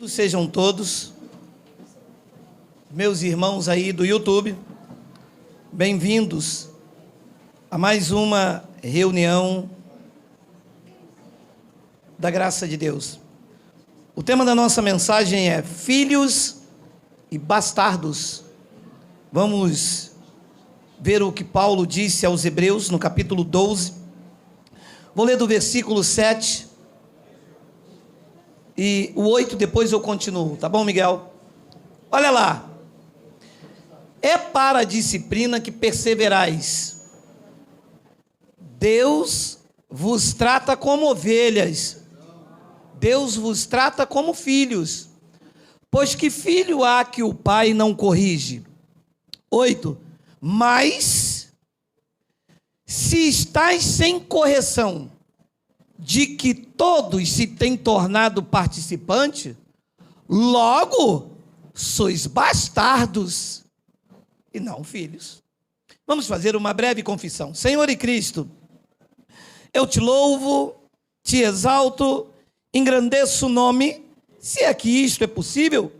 Sejam todos, meus irmãos aí do YouTube, bem-vindos a mais uma reunião da graça de Deus. O tema da nossa mensagem é filhos e bastardos. Vamos ver o que Paulo disse aos Hebreus no capítulo 12. Vou ler do versículo 7 e o 8, depois eu continuo, tá bom, Miguel? Olha lá. É para a disciplina que perseverais. Deus vos trata como ovelhas. Deus vos trata como filhos. Pois que filho há que o pai não corrige? 8. Mas, se estáis sem correção, de que todos se têm tornado participante, logo sois bastardos e não filhos. Vamos fazer uma breve confissão. Senhor e Cristo, eu te louvo, te exalto, engrandeço o nome, se é que isto é possível,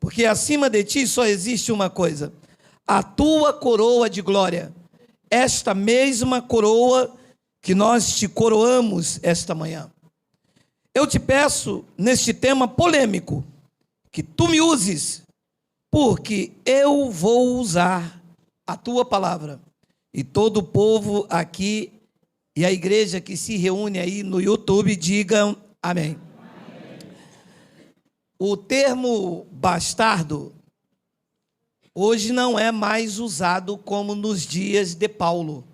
porque acima de ti só existe uma coisa: a tua coroa de glória, esta mesma coroa que nós te coroamos esta manhã. Eu te peço, neste tema polêmico, que tu me uses, porque eu vou usar a tua palavra. E todo o povo aqui e a igreja que se reúne aí no YouTube, digam amém. O termo bastardo hoje não é mais usado como nos dias de Paulo.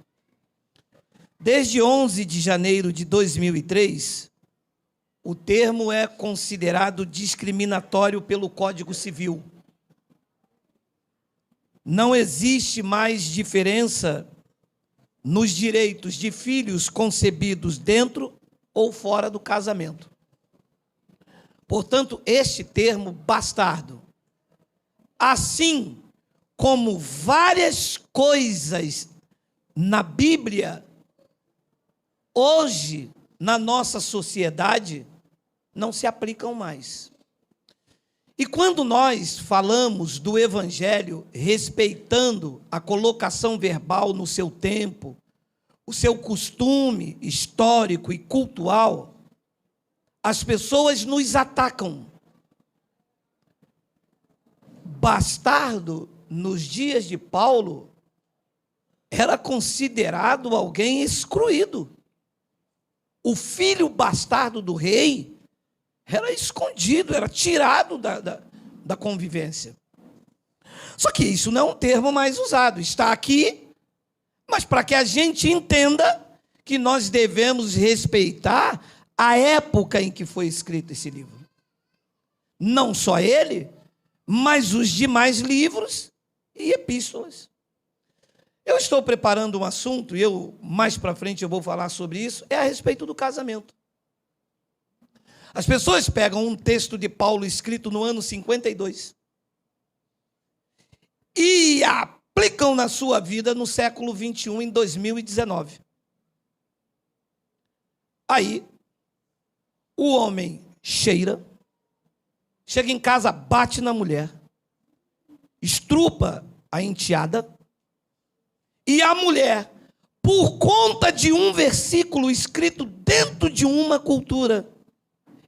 Desde 11 de janeiro de 2003, o termo é considerado discriminatório pelo Código Civil. Não existe mais diferença nos direitos de filhos concebidos dentro ou fora do casamento. Portanto, este termo bastardo, assim como várias coisas na Bíblia, hoje, na nossa sociedade, não se aplicam mais. E quando nós falamos do Evangelho, respeitando a colocação verbal no seu tempo, o seu costume histórico e cultural, as pessoas nos atacam. Bastardo, nos dias de Paulo, era considerado alguém excluído. O filho bastardo do rei era escondido, era tirado da convivência. Só que isso não é um termo mais usado, está aqui, mas para que a gente entenda que nós devemos respeitar a época em que foi escrito esse livro. Não só ele, mas os demais livros e epístolas. Eu estou preparando um assunto, e mais para frente eu vou falar sobre isso, é a respeito do casamento. As pessoas pegam um texto de Paulo escrito no ano 52 e aplicam na sua vida no século 21, em 2019. Aí, o homem chega em casa, bate na mulher, estrupa a enteada, e a mulher, por conta de um versículo escrito dentro de uma cultura,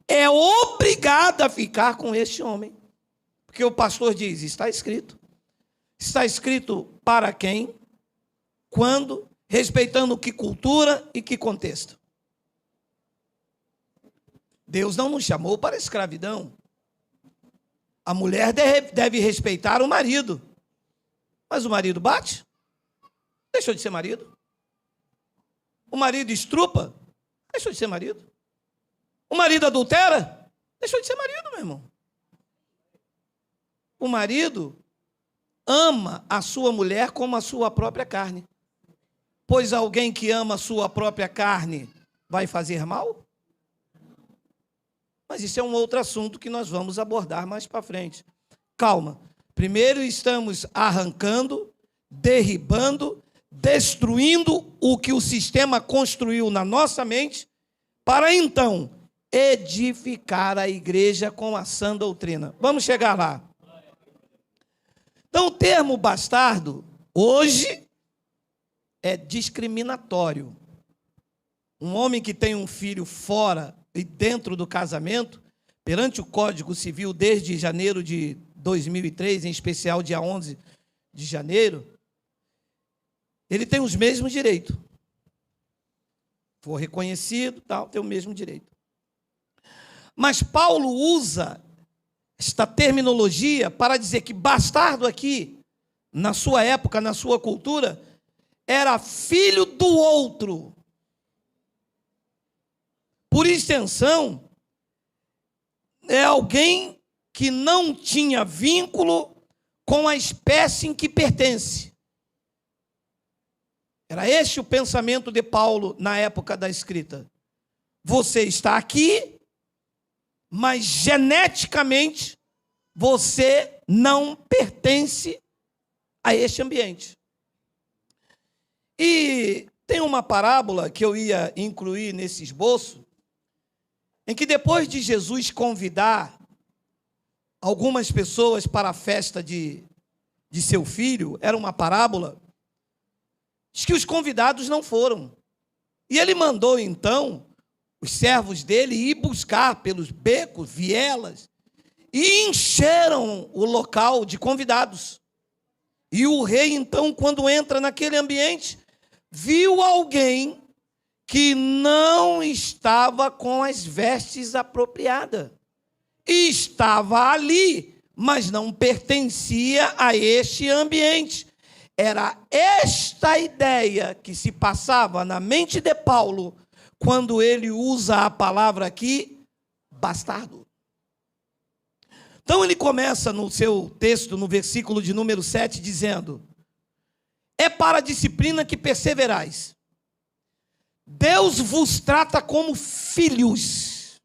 é obrigada a ficar com este homem. Porque o pastor diz, está escrito. Está escrito para quem, quando, respeitando que cultura e que contexto. Deus não nos chamou para a escravidão. A mulher deve respeitar o marido. Mas o marido bate? Deixou de ser marido. O marido estrupa? Deixou de ser marido. O marido adultera? Deixou de ser marido, meu irmão. O marido ama a sua mulher como a sua própria carne. Pois alguém que ama a sua própria carne vai fazer mal? Mas isso é um outro assunto que nós vamos abordar mais para frente. Calma. Primeiro estamos arrancando, derribando, destruindo o que o sistema construiu na nossa mente, para então edificar a igreja com a sã doutrina. Vamos chegar lá. Então, o termo bastardo, hoje, é discriminatório. Um homem que tem um filho fora e dentro do casamento, perante o Código Civil desde janeiro de 2003, em especial dia 11 de janeiro, ele tem os mesmos direitos. For reconhecido, tal, tem o mesmo direito. Mas Paulo usa esta terminologia para dizer que bastardo aqui, na sua época, na sua cultura, era filho do outro. Por extensão, é alguém que não tinha vínculo com a espécie em que pertence. Era este o pensamento de Paulo na época da escrita. Você está aqui, mas geneticamente você não pertence a este ambiente. E tem uma parábola que eu ia incluir nesse esboço, em que depois de Jesus convidar algumas pessoas para a festa de seu filho, era uma parábola, diz que os convidados não foram. E ele mandou, então, os servos dele ir buscar pelos becos, vielas, e encheram o local de convidados. E o rei, então, quando entra naquele ambiente, viu alguém que não estava com as vestes apropriadas. E estava ali, mas não pertencia a este ambiente. Era esta ideia que se passava na mente de Paulo quando ele usa a palavra aqui, bastardo. Então ele começa no seu texto, no versículo de número 7, dizendo: é para a disciplina que perseverais. Deus vos trata como filhos.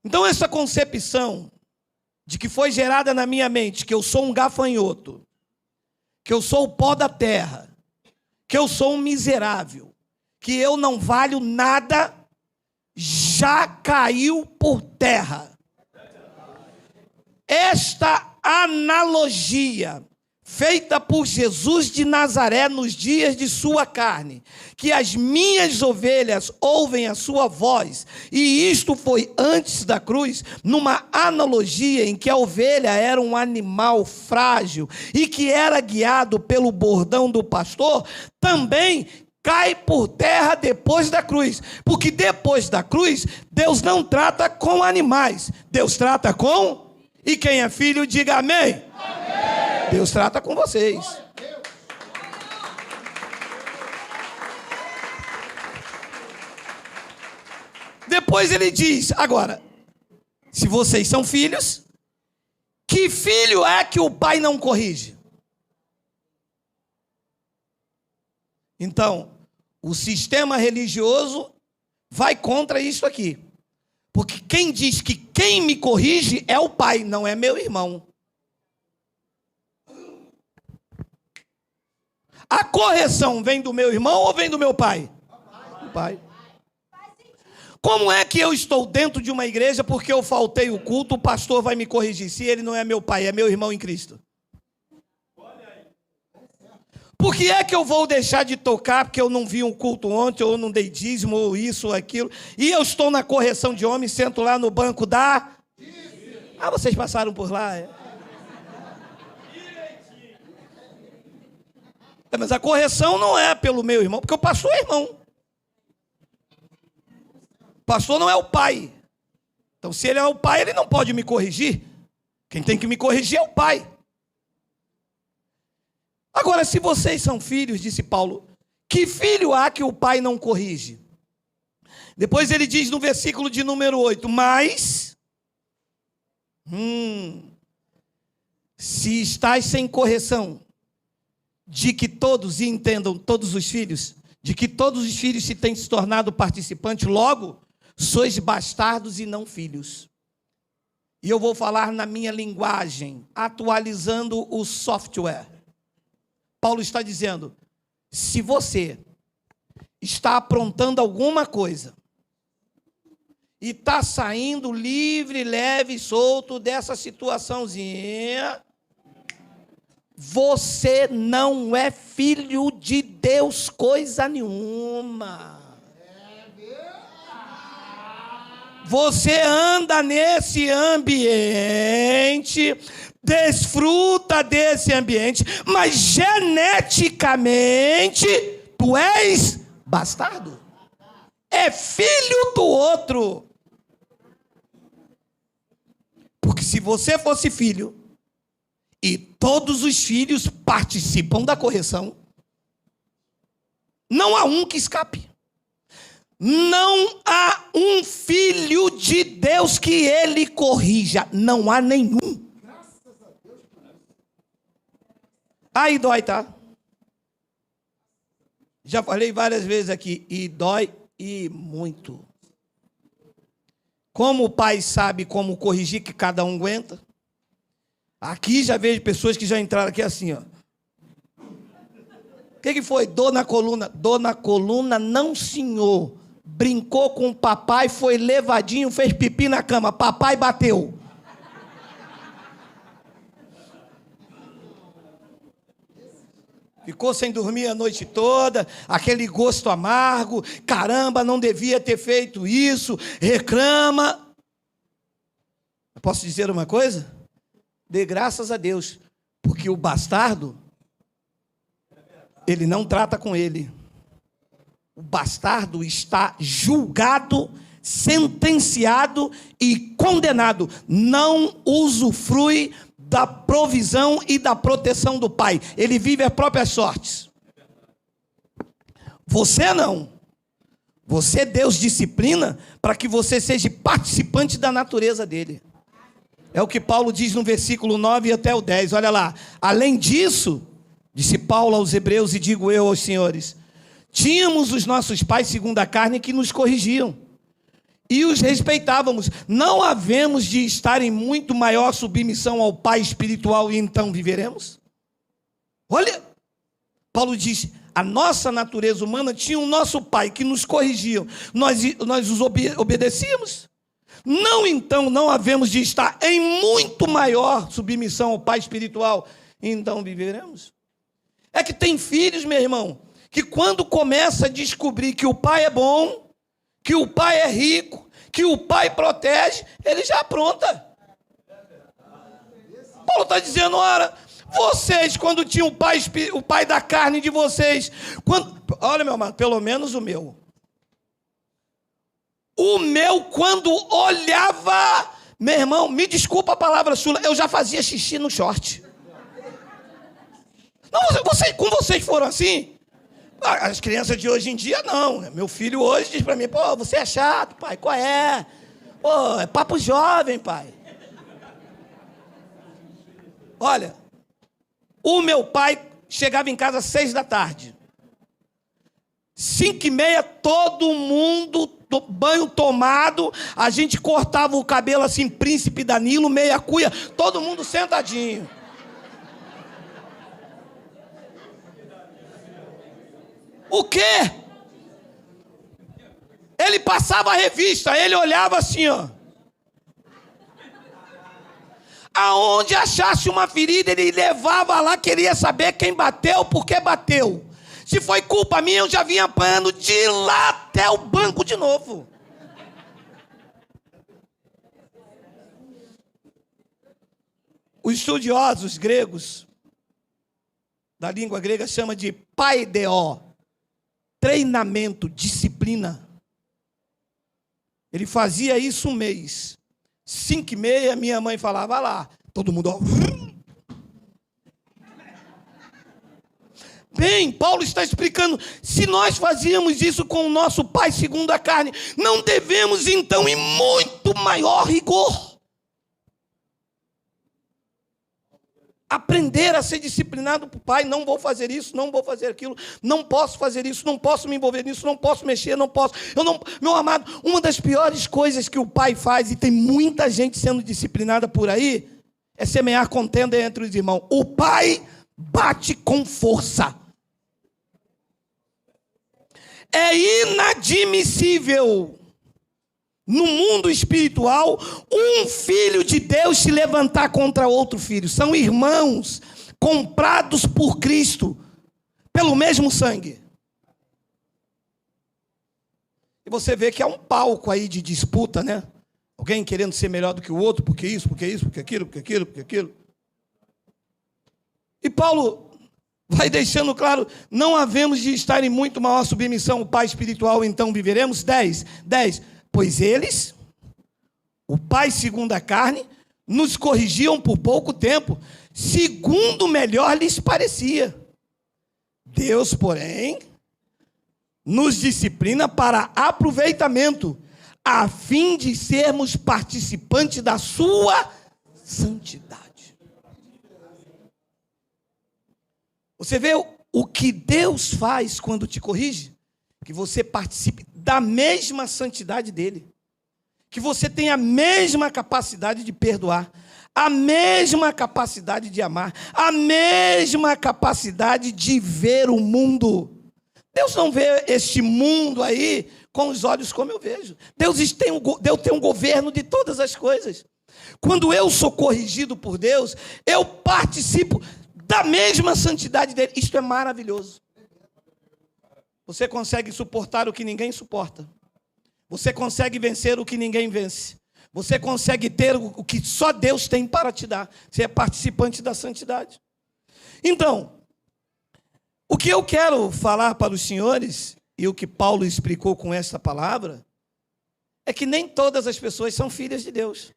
Então essa concepção de que foi gerada na minha mente, que eu sou um gafanhoto, que eu sou o pó da terra, que eu sou um miserável, que eu não valho nada, já caiu por terra. Esta analogia feita por Jesus de Nazaré nos dias de sua carne, que as minhas ovelhas ouvem a sua voz, e isto foi antes da cruz, numa analogia em que a ovelha era um animal frágil e que era guiado pelo bordão do pastor, também cai por terra depois da cruz, porque depois da cruz, Deus não trata com animais, Deus trata com, e quem é filho, diga amém. Amém. Deus trata com vocês. Depois ele diz, agora, se vocês são filhos, que filho é que o pai não corrige? Então, o sistema religioso vai contra isso aqui. Porque quem diz que quem me corrige é o pai, não é meu irmão. A correção vem do meu irmão ou vem do meu pai? Do pai. Como é que eu estou dentro de uma igreja porque eu faltei o culto, o pastor vai me corrigir? Se ele não é meu pai, é meu irmão em Cristo. Por que é que eu vou deixar de tocar porque eu não vi um culto ontem, ou não dei dízimo, ou isso, ou aquilo, e eu estou na correção de homem, sento lá no banco da... Ah, vocês passaram por lá, é? Mas a correção não é pelo meu irmão, porque o pastor é irmão. O pastor não é o pai. Então, se ele é o pai, ele não pode me corrigir. Quem tem que me corrigir é o pai. Agora, se vocês são filhos, disse Paulo, que filho há que o pai não corrige? Depois ele diz no versículo de número 8, mas, se estáis sem correção, de que todos, e entendam todos os filhos, de que todos os filhos se têm se tornado participantes, logo, sois bastardos e não filhos. E eu vou falar na minha linguagem, atualizando o software. Paulo está dizendo, se você está aprontando alguma coisa e está saindo livre, leve e solto dessa situaçãozinha, você não é filho de Deus coisa nenhuma. Você anda nesse ambiente, desfruta desse ambiente, mas geneticamente tu és bastardo. É filho do outro. Porque se você fosse filho, e todos os filhos participam da correção, não há um que escape. Não há um filho de Deus que ele corrija. Não há nenhum. Aí dói, tá? Já falei várias vezes aqui. E dói e muito. Como o pai sabe como corrigir, que cada um aguenta. Aqui já vejo pessoas que já entraram aqui assim, ó. O que foi? Dor na coluna. Dor na coluna, não, senhor. Brincou com o papai, foi levadinho, fez pipi na cama. Papai bateu. Ficou sem dormir a noite toda, aquele gosto amargo. Caramba, não devia ter feito isso. Reclama. Posso dizer uma coisa? Dê graças a Deus, porque o bastardo, ele não trata com ele. O bastardo está julgado, sentenciado e condenado. Não usufrui da provisão e da proteção do pai. Ele vive as próprias sortes. Você não. Você, Deus disciplina para que você seja participante da natureza dele. É o que Paulo diz no versículo 9 até o 10. Olha lá. Além disso, disse Paulo aos hebreus, e digo eu aos senhores, tínhamos os nossos pais segundo a carne que nos corrigiam, e os respeitávamos. Não havemos de estar em muito maior submissão ao Pai espiritual, e então viveremos? Olha, Paulo diz, a nossa natureza humana tinha o nosso pai que nos corrigia, nós os obedecíamos. Não, então, não havemos de estar em muito maior submissão ao Pai espiritual, e então viveremos? É que tem filhos, meu irmão, que quando começa a descobrir que o pai é bom, que o pai é rico, que o pai protege, ele já apronta. Paulo está dizendo, ora, vocês quando tinham o pai da carne de vocês, olha, meu amado, pelo menos o meu, quando olhava, meu irmão, me desculpa a palavra sua, eu já fazia xixi no short. Não, com vocês foram assim? As crianças de hoje em dia, não. Meu filho hoje diz para mim, pô, você é chato, pai, qual é? Pô, é papo jovem, pai. Olha, o meu pai chegava em casa às 6 da tarde. 5h30, todo mundo, banho tomado, a gente cortava o cabelo assim, príncipe Danilo, meia cuia, todo mundo sentadinho. O quê? Ele passava a revista, ele olhava assim, ó. Aonde achasse uma ferida, ele levava lá, queria saber quem bateu, por que bateu. Se foi culpa minha, eu já vinha apanhando de lá até o banco de novo. Os estudiosos gregos, da língua grega, chamam de paideó. Treinamento, disciplina. Ele fazia isso um mês. 5h30, minha mãe falava, vai lá. Todo mundo, ó. Bem, Paulo está explicando, se nós fazíamos isso com o nosso pai segundo a carne, não devemos então em muito maior rigor aprender a ser disciplinado por pai. Não vou fazer isso, não vou fazer aquilo, não posso fazer isso, não posso me envolver nisso, não posso mexer, não posso. Meu amado, uma das piores coisas que o pai faz, e tem muita gente sendo disciplinada por aí, é semear contenda entre os irmãos. O pai bate com força. É inadmissível no mundo espiritual um filho de Deus se levantar contra outro filho. São irmãos comprados por Cristo, pelo mesmo sangue. E você vê que é um palco aí de disputa, né? Alguém querendo ser melhor do que o outro, porque isso, porque isso, porque aquilo, porque aquilo, porque aquilo. E Paulo vai deixando claro, não havemos de estar em muito maior submissão ao Pai espiritual, então viveremos. 10. Pois eles, o Pai segundo a carne, nos corrigiam por pouco tempo, segundo melhor lhes parecia. Deus, porém, nos disciplina para aproveitamento, a fim de sermos participantes da sua santidade. Você vê o que Deus faz quando te corrige? Que você participe da mesma santidade dele. Que você tenha a mesma capacidade de perdoar, a mesma capacidade de amar, a mesma capacidade de ver o mundo. Deus não vê este mundo aí com os olhos como eu vejo. Deus tem um governo de todas as coisas. Quando eu sou corrigido por Deus, eu participo da mesma santidade dele. Isto é maravilhoso. Você consegue suportar o que ninguém suporta. Você consegue vencer o que ninguém vence. Você consegue ter o que só Deus tem para te dar. Você é participante da santidade. Então, o que eu quero falar para os senhores, e o que Paulo explicou com esta palavra, é que nem todas as pessoas são filhas de Deus.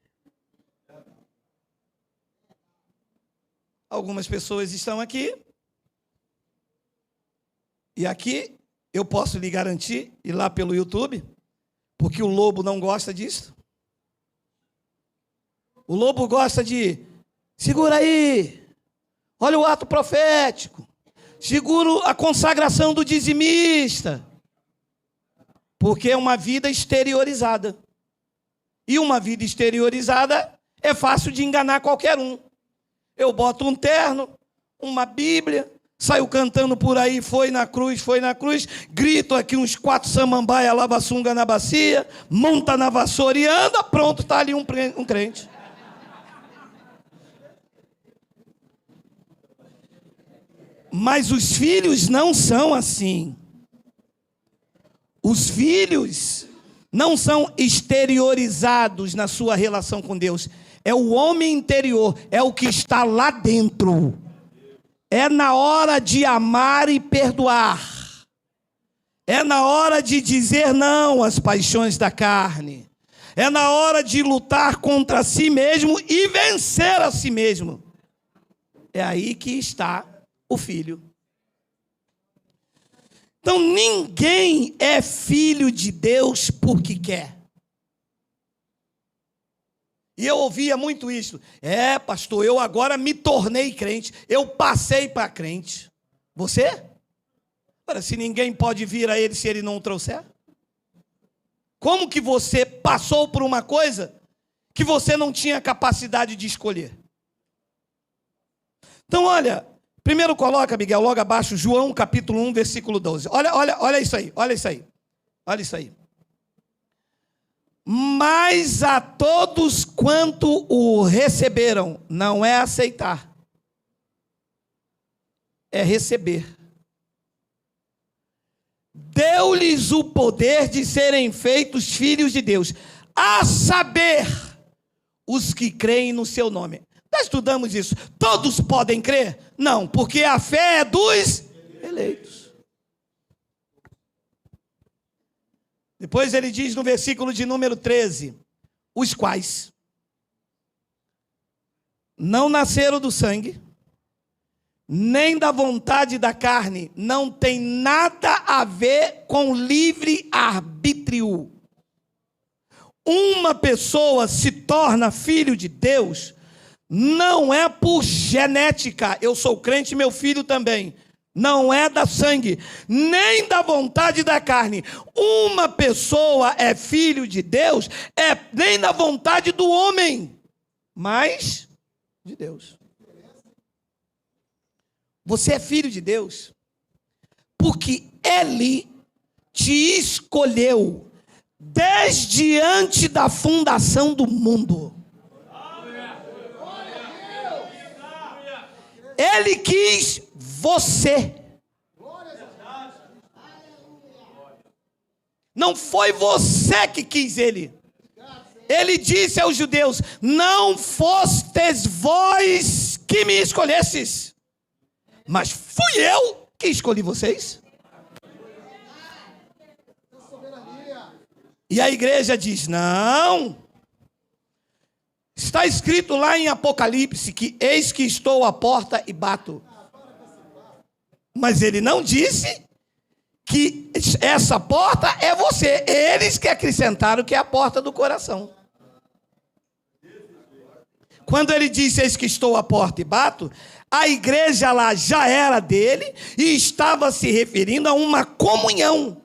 Algumas pessoas estão aqui, e aqui eu posso lhe garantir, ir lá pelo YouTube, porque o lobo não gosta disso. O lobo gosta de, segura aí, olha o ato profético, segura a consagração do dizimista, porque é uma vida exteriorizada. E uma vida exteriorizada é fácil de enganar qualquer um. Eu boto um terno, uma Bíblia, saio cantando por aí, foi na cruz, grito aqui uns 4 samambaia, lava sunga na bacia, monta na vassoura e anda, pronto, está ali um crente. Mas os filhos não são assim. Os filhos não são exteriorizados na sua relação com Deus. É o homem interior, é o que está lá dentro. É na hora de amar e perdoar. É na hora de dizer não às paixões da carne. É na hora de lutar contra si mesmo e vencer a si mesmo. É aí que está o filho. Então ninguém é filho de Deus porque quer. E eu ouvia muito isso. Pastor, eu agora me tornei crente. Eu passei para crente. Você? Agora, se ninguém pode vir a ele se ele não o trouxer? Como que você passou por uma coisa que você não tinha capacidade de escolher? Então, olha, primeiro coloca, Miguel, logo abaixo, João capítulo 1, versículo 12. Olha isso aí, olha isso aí. Olha isso aí. Mas a todos quanto o receberam, não é aceitar, é receber. Deu-lhes o poder de serem feitos filhos de Deus, a saber, os que creem no seu nome. Nós estudamos isso. Todos podem crer? Não, porque a fé é dos eleitos. Depois ele diz no versículo de número 13, os quais não nasceram do sangue, nem da vontade da carne, não tem nada a ver com livre-arbítrio. Uma pessoa se torna filho de Deus, não é por genética, eu sou crente, meu filho também. Não é da sangue, nem da vontade da carne. Uma pessoa é filho de Deus, nem da vontade do homem, mas de Deus. Você é filho de Deus, porque Ele te escolheu desde antes da fundação do mundo. Ele quis você. Não foi você que quis ele. Ele disse aos judeus: não fostes vós que me escolhestes, mas fui eu que escolhi vocês. E a igreja diz: não. Está escrito lá em Apocalipse que eis que estou à porta e bato. Mas ele não disse que essa porta é você. Eles que acrescentaram que é a porta do coração. Quando ele disse eis que estou à porta e bato, a igreja lá já era dele e estava se referindo a uma comunhão.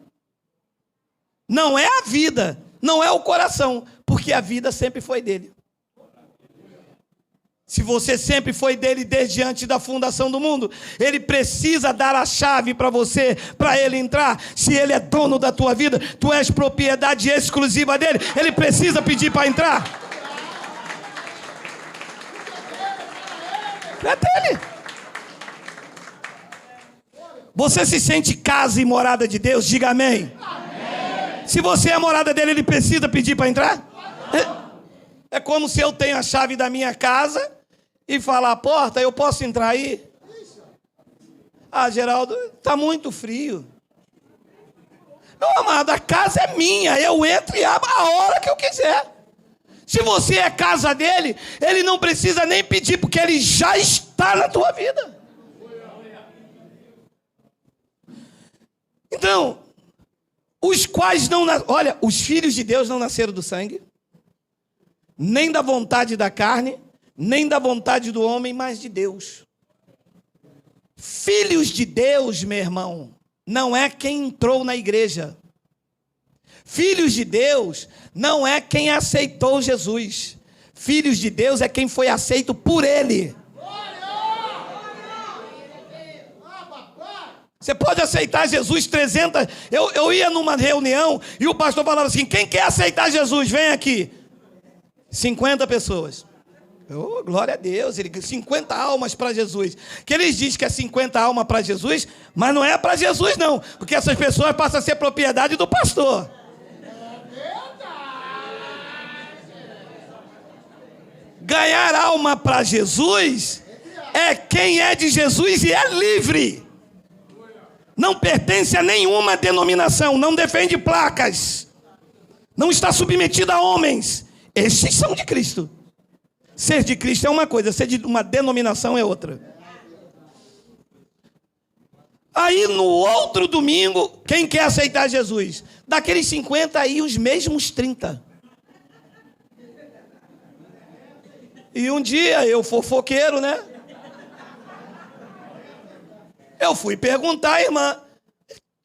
Não é a vida, não é o coração, porque a vida sempre foi dele. Se você sempre foi dele desde antes da fundação do mundo, ele precisa dar a chave para você, para ele entrar. Se ele é dono da tua vida, tu és propriedade exclusiva dele, ele precisa pedir para entrar. É dele. Você se sente casa e morada de Deus? Diga amém. Amém. Se você é a morada dele, ele precisa pedir para entrar? É como se eu tenho a chave da minha casa e falar: porta, eu posso entrar aí? Ah, Geraldo, está muito frio. Meu amado, a casa é minha, eu entro e abro a hora que eu quiser. Se você é casa dele, ele não precisa nem pedir, porque ele já está na tua vida. Então, os quais não... Olha, os filhos de Deus não nasceram do sangue, nem da vontade da carne, nem da vontade do homem, mas de Deus. Filhos de Deus, meu irmão, não é quem entrou na igreja. Filhos de Deus não é quem aceitou Jesus. Filhos de Deus é quem foi aceito por ele. Você pode aceitar Jesus 300... Eu ia numa reunião e o pastor falava assim: quem quer aceitar Jesus, vem aqui. 50 pessoas. Oh, glória a Deus, 50 almas para Jesus. Que eles dizem que é 50 almas para Jesus, mas não é para Jesus não, porque essas pessoas passam a ser propriedade do pastor. Ganhar alma para Jesus é quem é de Jesus e é livre. Não pertence a nenhuma denominação, não defende placas, não está submetido a homens. Estes são de Cristo. Ser de Cristo é uma coisa, ser de uma denominação é outra. Aí no outro domingo, quem quer aceitar Jesus? Daqueles 50 aí, os mesmos 30. E um dia, eu fofoqueiro, né? Eu fui perguntar à irmã: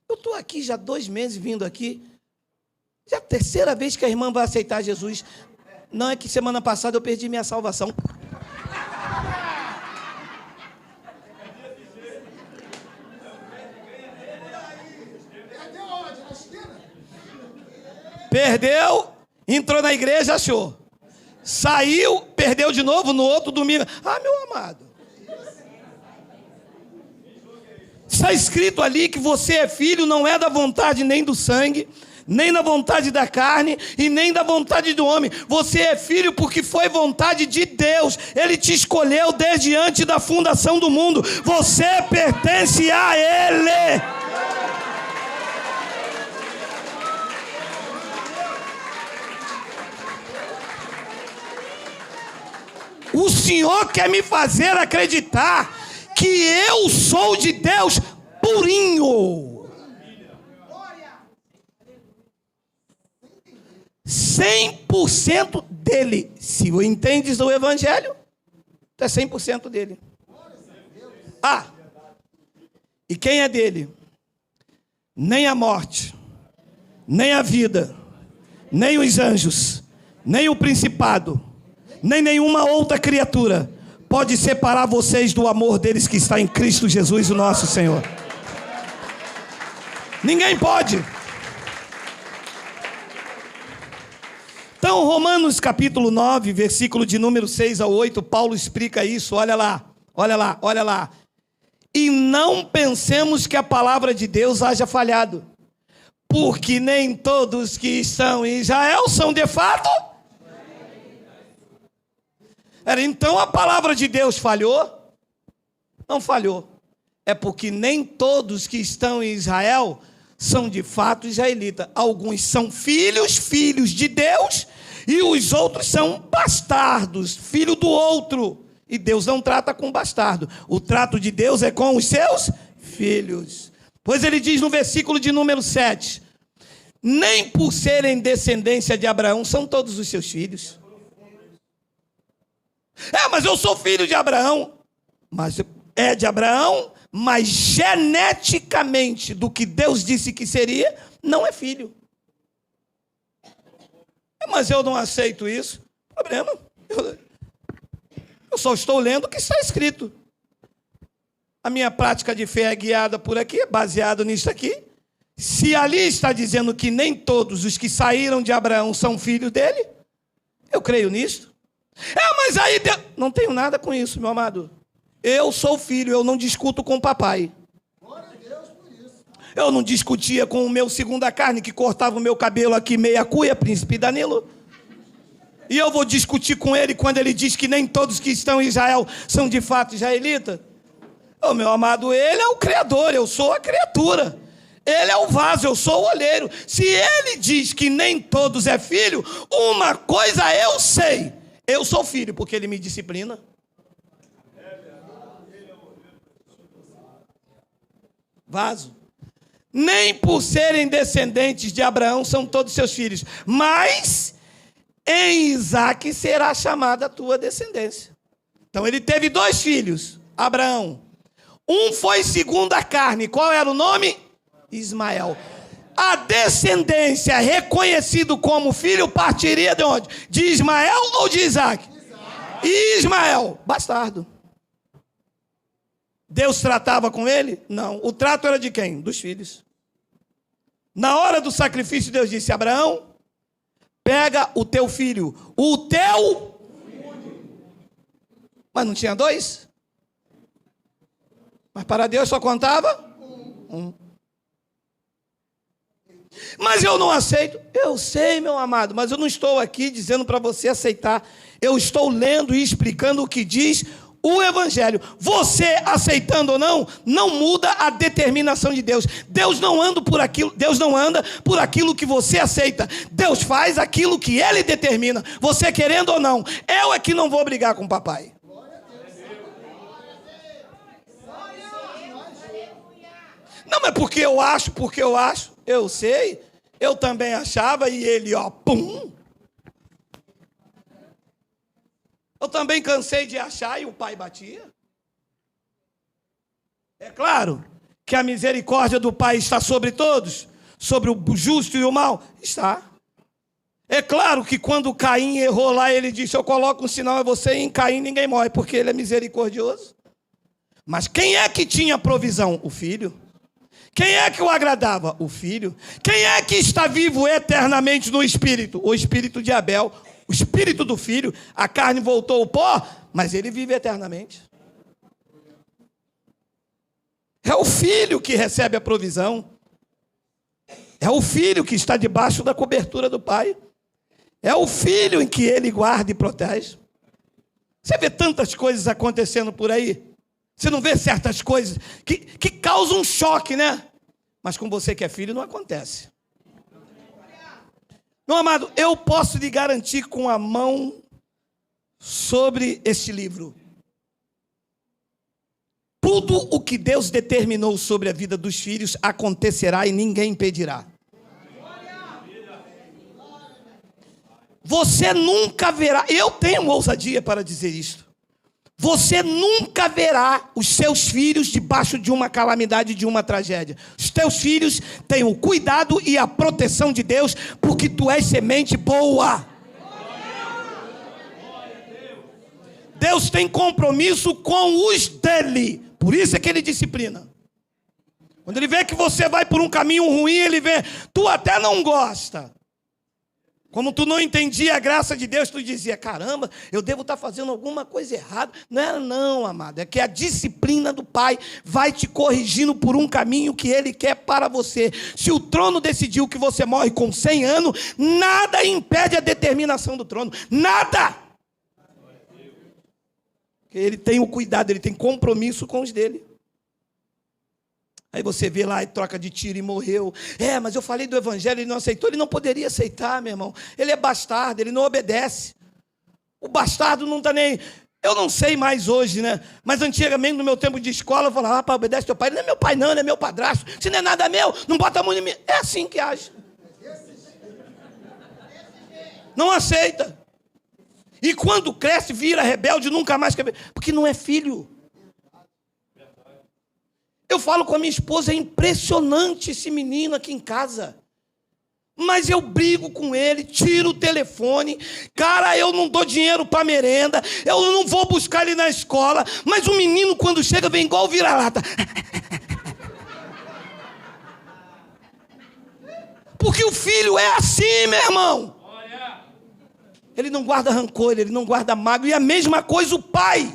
eu estou aqui já 2 meses vindo aqui, já é a 3ª vez que a irmã vai aceitar Jesus. Não, é que semana passada eu perdi minha salvação. Perdeu, entrou na igreja, achou. Saiu, perdeu de novo no outro domingo. Ah, meu amado. Está escrito ali que você é filho, não é da vontade nem do sangue, nem da vontade da carne e nem da vontade do homem. Você é filho porque foi vontade de Deus. Ele te escolheu desde antes da fundação do mundo. Você pertence a Ele. O Senhor quer me fazer acreditar que eu sou de Deus purinho. 100% dele. Se o entendes do evangelho, é 100% dele. Ah, e quem é dele? Nem a morte, nem a vida, nem os anjos, nem o principado, nem nenhuma outra criatura pode separar vocês do amor deles que está em Cristo Jesus, o nosso Senhor. Ninguém pode. Então, Romanos capítulo 9, versículo de número 6 a 8, Paulo explica isso, olha lá, olha lá, olha lá. E não pensemos que a palavra de Deus haja falhado, porque nem todos que estão em Israel são de fato. Então a palavra de Deus falhou? Não falhou. É porque nem todos que estão em Israel são de fato israelitas. Alguns são filhos de Deus, e os outros são bastardos, filho do outro. E Deus não trata com bastardo. O trato de Deus é com os seus filhos. Pois ele diz no versículo de número 7, nem por serem descendência de Abraão são todos os seus filhos. Mas eu sou filho de Abraão. Mas é de Abraão, mas geneticamente do que Deus disse que seria, não é filho. Mas eu não aceito isso. Problema. Eu só estou lendo o que está escrito. A minha prática de fé é guiada por aqui, é baseada nisso aqui. Se ali está dizendo que nem todos os que saíram de Abraão são filhos dele, eu creio nisso. Mas aí não tenho nada com isso, meu amado. Eu sou filho, eu não discuto com o papai. Eu não discutia com o meu segunda carne, que cortava o meu cabelo aqui meia cuia, príncipe Danilo. E eu vou discutir com ele quando ele diz que nem todos que estão em Israel são de fato israelitas? Meu amado, ele é o Criador, eu sou a criatura. Ele é o vaso, eu sou o olheiro. Se ele diz que nem todos é filho, uma coisa eu sei. Eu sou filho, porque ele me disciplina. Vaso. Nem por serem descendentes de Abraão são todos seus filhos, mas em Isaque será chamada a tua descendência. Então ele teve 2 filhos, Abraão. Um foi segundo a carne. Qual era o nome? Ismael. A descendência, reconhecido como filho, partiria de onde? De Ismael ou de Isaque? Ismael, bastardo. Deus tratava com ele? Não. O trato era de quem? Dos filhos. Na hora do sacrifício, Deus disse: Abraão, pega o teu filho. O teu? Mas não tinha 2? Mas para Deus só contava 1. Mas eu não aceito. Eu sei, meu amado, mas eu não estou aqui dizendo para você aceitar. Eu estou lendo e explicando o que diz o Evangelho. Você aceitando ou não, não muda a determinação de Deus. Deus não anda por aquilo que você aceita. Deus faz aquilo que Ele determina. Você querendo ou não. Eu é que não vou brigar com o papai. Não, mas porque eu acho. Eu sei. Eu também achava e ele, pum. Eu também cansei de achar e o pai batia. É claro que a misericórdia do pai está sobre todos, sobre o justo e o mal. Está. É claro que quando Caim errou lá, ele disse: eu coloco um sinal a você, e em Caim ninguém morre, porque ele é misericordioso. Mas quem é que tinha provisão? O filho. Quem é que o agradava? O filho. Quem é que está vivo eternamente no espírito? O espírito de Abel. O espírito do filho. A carne voltou ao pó, mas ele vive eternamente. É o filho que recebe a provisão. É o filho que está debaixo da cobertura do pai. É o filho em que ele guarda e protege. Você vê tantas coisas acontecendo por aí. Você não vê certas coisas que causam um choque, né? Mas com você que é filho não acontece. Meu amado, eu posso lhe garantir com a mão sobre este livro. Tudo o que Deus determinou sobre a vida dos filhos acontecerá e ninguém impedirá. Você nunca verá, eu tenho ousadia para dizer isto. Você nunca verá os seus filhos debaixo de uma calamidade, de uma tragédia. Os teus filhos têm o cuidado e a proteção de Deus, porque tu és semente boa. Deus tem compromisso com os dele. Por isso é que ele disciplina. Quando ele vê que você vai por um caminho ruim, ele vê, tu até não gosta. Como tu não entendia a graça de Deus, tu dizia, caramba, eu devo estar fazendo alguma coisa errada. Não era não, amado. É que a disciplina do Pai vai te corrigindo por um caminho que Ele quer para você. Se o trono decidiu que você morre com 100 anos, nada impede a determinação do trono. Nada! Ele tem o cuidado, ele tem compromisso com os dele. Aí você vê lá e troca de tiro e morreu. Mas eu falei do evangelho, ele não aceitou. Ele não poderia aceitar, meu irmão. Ele é bastardo, ele não obedece. O bastardo não está nem... Eu não sei mais hoje, né? Mas antigamente, no meu tempo de escola, eu falava, rapaz, obedece teu pai. Ele não é meu pai não, ele é meu padrasto. Se não é nada meu, não bota a mão em mim. É assim que age. Não aceita. E quando cresce, vira rebelde, nunca mais quer... Porque não é filho. Eu falo com a minha esposa, é impressionante esse menino aqui em casa. Mas eu brigo com ele, tiro o telefone. Cara, eu não dou dinheiro para merenda. Eu não vou buscar ele na escola. Mas o menino, quando chega, vem igual vira-lata. Porque o filho é assim, meu irmão. Ele não guarda rancor, ele não guarda mágoa. E a mesma coisa o pai.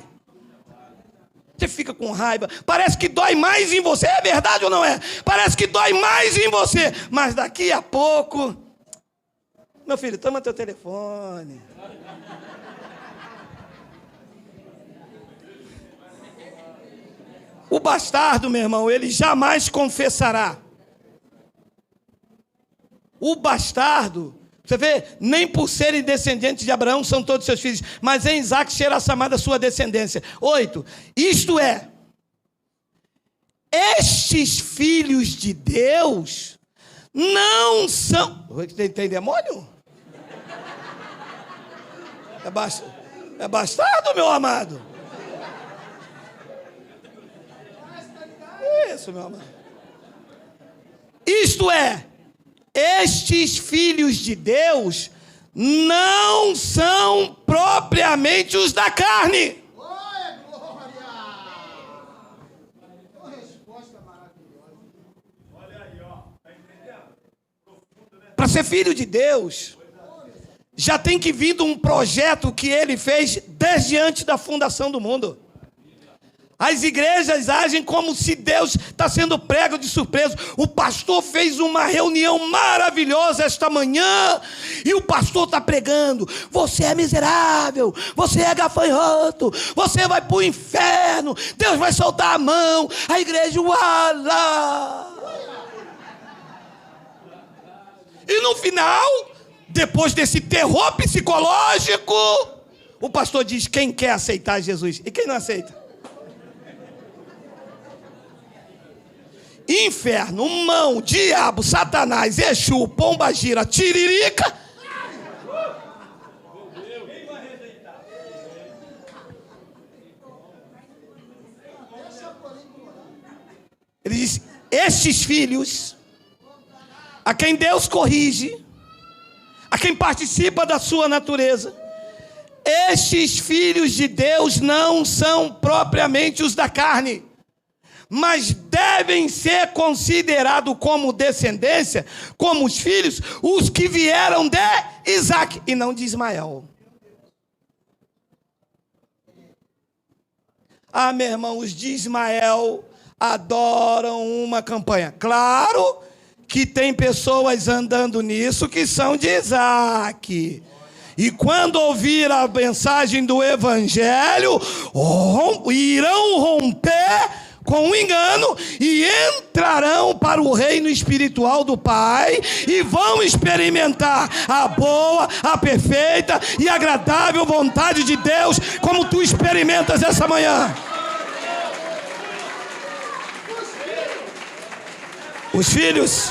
Você fica com raiva, parece que dói mais em você, é verdade ou não é? Parece que dói mais em você, mas daqui a pouco, meu filho, toma teu telefone. O bastardo, meu irmão, ele jamais confessará. O bastardo, você vê, nem por serem descendentes de Abraão são todos seus filhos, mas em Isaque será chamada sua descendência. 8. Isto é, estes filhos de Deus não são... Tem demônio? É bastardo, meu amado? Isso, meu amado. Isto é, estes filhos de Deus não são propriamente os da carne. Glória! Uma resposta maravilhosa. Olha aí, ó. Tá entendendo? Para ser filho de Deus, já tem que vir de um projeto que ele fez desde antes da fundação do mundo. As igrejas agem como se Deus está sendo prego de surpresa. O pastor fez uma reunião maravilhosa esta manhã e o pastor está pregando. Você é miserável, você é gafanhoto, você vai para o inferno, Deus vai soltar a mão. A igreja, uala. E no final, depois desse terror psicológico, o pastor diz, quem quer aceitar Jesus? E quem não aceita? Inferno, mão, diabo, satanás, Exu, pombagira, tiririca. Ele diz, estes filhos, a quem Deus corrige, a quem participa da sua natureza, estes filhos de Deus não são propriamente os da carne, mas devem ser considerados como descendência, como os filhos, os que vieram de Isaque e não de Ismael. Ah, meu irmão, os de Ismael adoram uma campanha. Claro que tem pessoas andando nisso que são de Isaque. E quando ouvir a mensagem do Evangelho, irão romper com o engano e entrarão para o reino espiritual do Pai e vão experimentar a boa, a perfeita e agradável vontade de Deus, como tu experimentas essa manhã. Os filhos.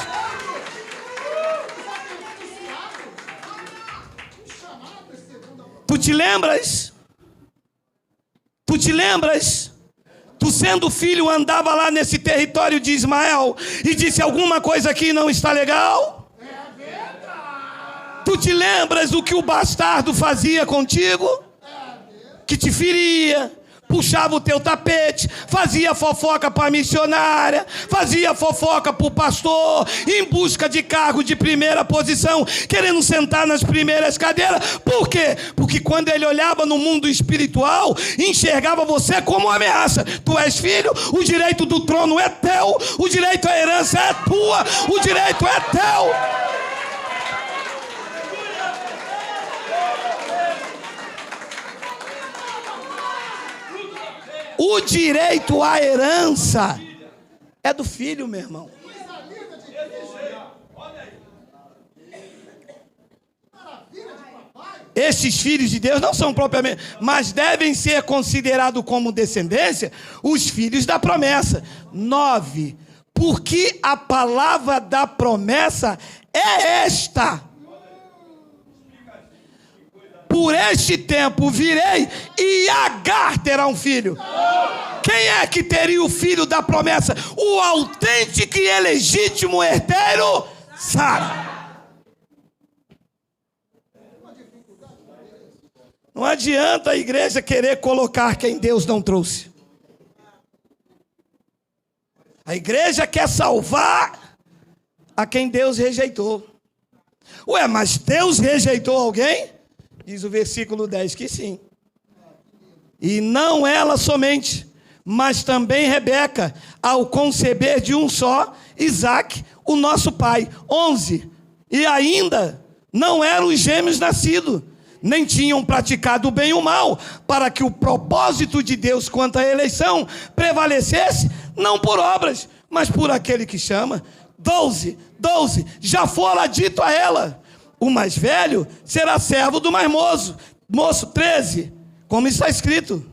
Tu te lembras? Tu te lembras? Tu sendo filho andava lá nesse território de Ismael e disse alguma coisa aqui não está legal? É verdade. Tu te lembras do que o bastardo fazia contigo? Que te feria, puxava o teu tapete, fazia fofoca para a missionária, fazia fofoca para o pastor, em busca de cargo de primeira posição, querendo sentar nas primeiras cadeiras. Por quê? Porque quando ele olhava no mundo espiritual, enxergava você como uma ameaça. Tu és filho, o direito do trono é teu, o direito à herança é tua, o direito é teu. O direito à herança é do filho, meu irmão. Esses filhos de Deus não são propriamente, mas devem ser considerados como descendência os filhos da promessa. 9. Porque a palavra da promessa é esta: por este tempo virei e Agar terá um filho. Quem é que teria o filho da promessa? O autêntico e legítimo herdeiro, Sara. Não adianta a igreja querer colocar quem Deus não trouxe. A igreja quer salvar a quem Deus rejeitou. Ué, mas Deus rejeitou alguém? Diz o versículo 10 que sim. E não ela somente, mas também Rebeca, ao conceber de um só, Isaque, o nosso pai. 11. E ainda não eram os gêmeos nascidos, nem tinham praticado o bem e o mal, para que o propósito de Deus quanto à eleição prevalecesse, não por obras, mas por aquele que chama. 12. Já fora dito a ela: o mais velho será servo do mais moço. 13. Como está escrito.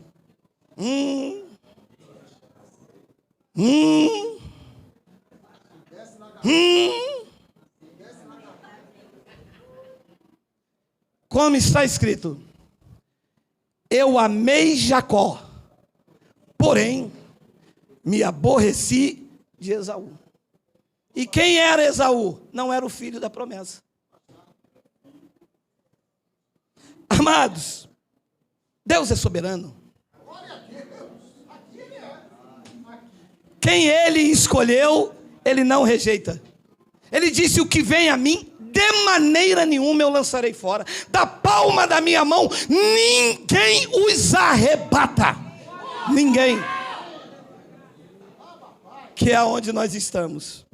Como está escrito. Eu amei Jacó, porém me aborreci de Esaú. E quem era Esaú? Não era o filho da promessa. Amados, Deus é soberano. Quem ele escolheu, ele não rejeita. Ele disse: o que vem a mim, de maneira nenhuma eu lançarei fora. Da palma da minha mão, ninguém os arrebata. Ninguém. Que é onde nós estamos.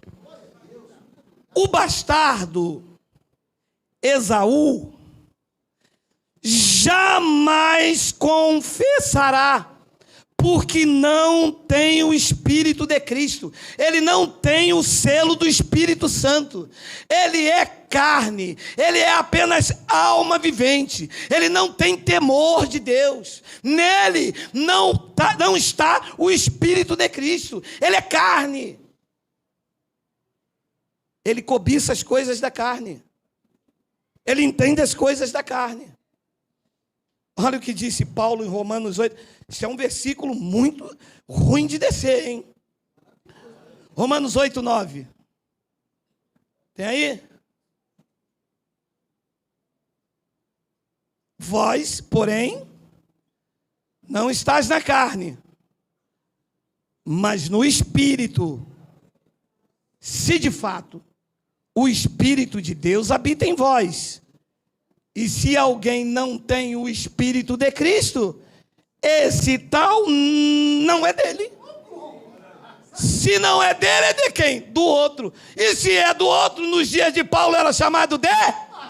O bastardo Esaú jamais confessará, porque não tem o Espírito de Cristo. Ele não tem o selo do Espírito Santo. Ele é carne. Ele é apenas alma vivente. Ele não tem temor de Deus. Nele não está o Espírito de Cristo. Ele é carne. Ele cobiça as coisas da carne. Ele entende as coisas da carne. Olha o que disse Paulo em Romanos 8. Isso é um versículo muito ruim de descer, hein? Romanos 8, 9. Tem aí? Vós, porém, não estás na carne, mas no Espírito, se de fato o Espírito de Deus habita em vós. E se alguém não tem o Espírito de Cristo, esse tal não é dele. Se não é dele, é de quem? Do outro. E se é do outro, nos dias de Paulo era chamado de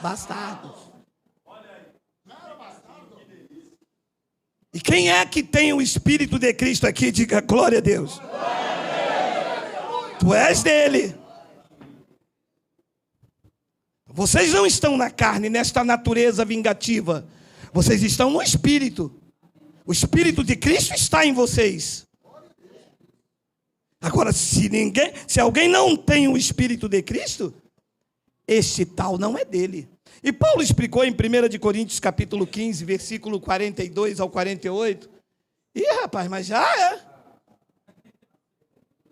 bastardos. E quem é que tem o Espírito de Cristo aqui? Diga glória a Deus. Tu és dele. Vocês não estão na carne, nesta natureza vingativa. Vocês estão no Espírito. O Espírito de Cristo está em vocês. Agora, se alguém não tem o Espírito de Cristo, esse tal não é dele. E Paulo explicou em 1 Coríntios capítulo 15, versículo 42 ao 48. Ih, rapaz, mas já é.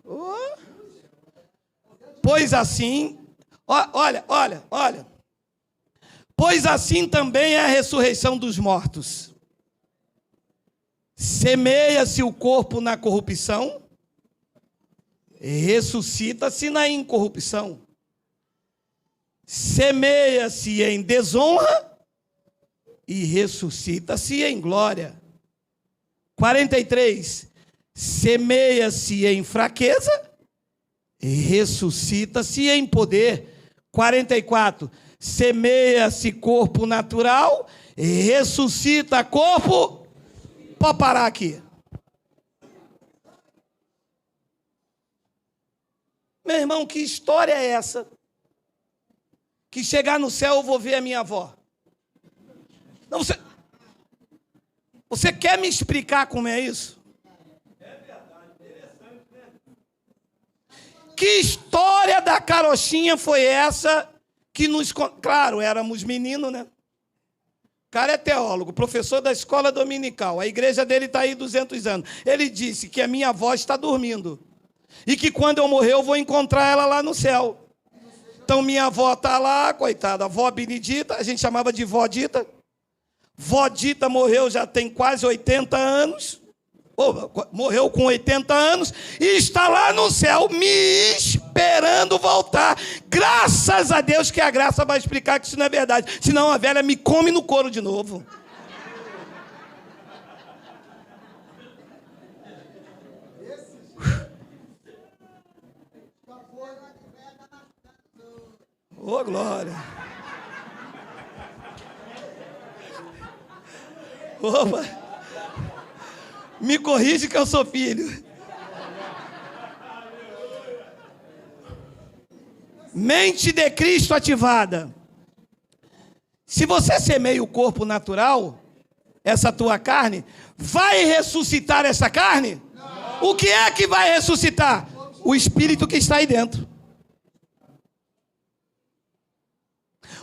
Oh. Pois assim... Olha. Pois assim também é a ressurreição dos mortos. Semeia-se o corpo na corrupção, ressuscita-se na incorrupção. Semeia-se em desonra e ressuscita-se em glória. 43. Semeia-se em fraqueza e ressuscita-se em poder. 44. Semeia-se corpo natural e ressuscita corpo. Pode parar aqui. Meu irmão, que história é essa? Que chegar no céu eu vou ver a minha avó. Não, você quer me explicar como é isso? É verdade, interessante, né? Que história da carochinha foi essa que nos... Claro, éramos meninos, né? O cara é teólogo, professor da escola dominical. A igreja dele está aí 200 anos. Ele disse que a minha avó está dormindo. E que quando eu morrer eu vou encontrar ela lá no céu. Então minha avó está lá, coitada, a vó Benedita, a gente chamava de vó Dita. Vó Dita morreu já tem quase 80 anos. Morreu com 80 anos e está lá no céu me esperando voltar. Graças a Deus que a graça vai explicar que isso não é verdade. Senão a velha me come no couro de novo. Ô, glória. Opa. Me corrige que eu sou filho. Mente de Cristo ativada. Se você semeia o corpo natural, essa tua carne, vai ressuscitar essa carne? Não. O que é que vai ressuscitar? O espírito que está aí dentro.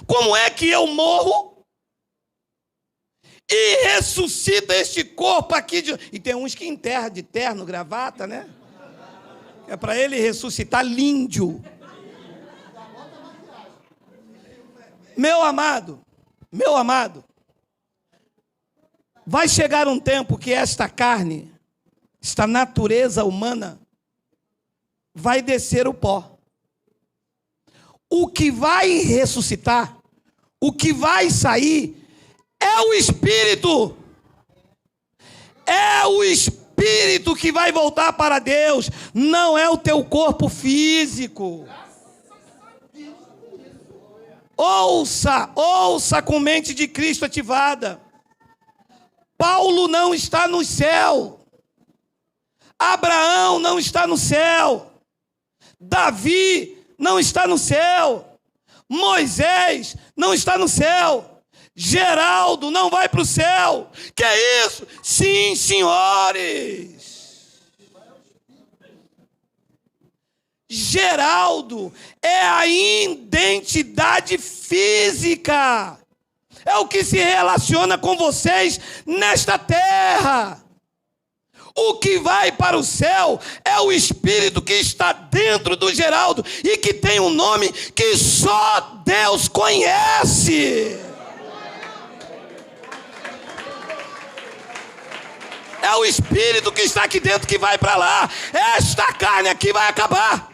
Como é que eu morro e ressuscita este corpo aqui? E tem uns que enterram de terno, gravata, né? É para ele ressuscitar líndio. Meu amado, vai chegar um tempo que esta carne, esta natureza humana, vai descer o pó. O que vai ressuscitar, o que vai sair, é o Espírito. É o Espírito que vai voltar para Deus, não é o teu corpo físico. Ouça com mente de Cristo ativada. Paulo não está no céu. Abraão não está no céu. Davi não está no céu. Moisés não está no céu. Geraldo não vai para o céu. Que é isso? Sim, senhores. Geraldo é a identidade física. É o que se relaciona com vocês nesta terra. O que vai para o céu é o Espírito que está dentro do Geraldo e que tem um nome que só Deus conhece. É o Espírito que está aqui dentro que vai para lá. Esta carne aqui vai acabar.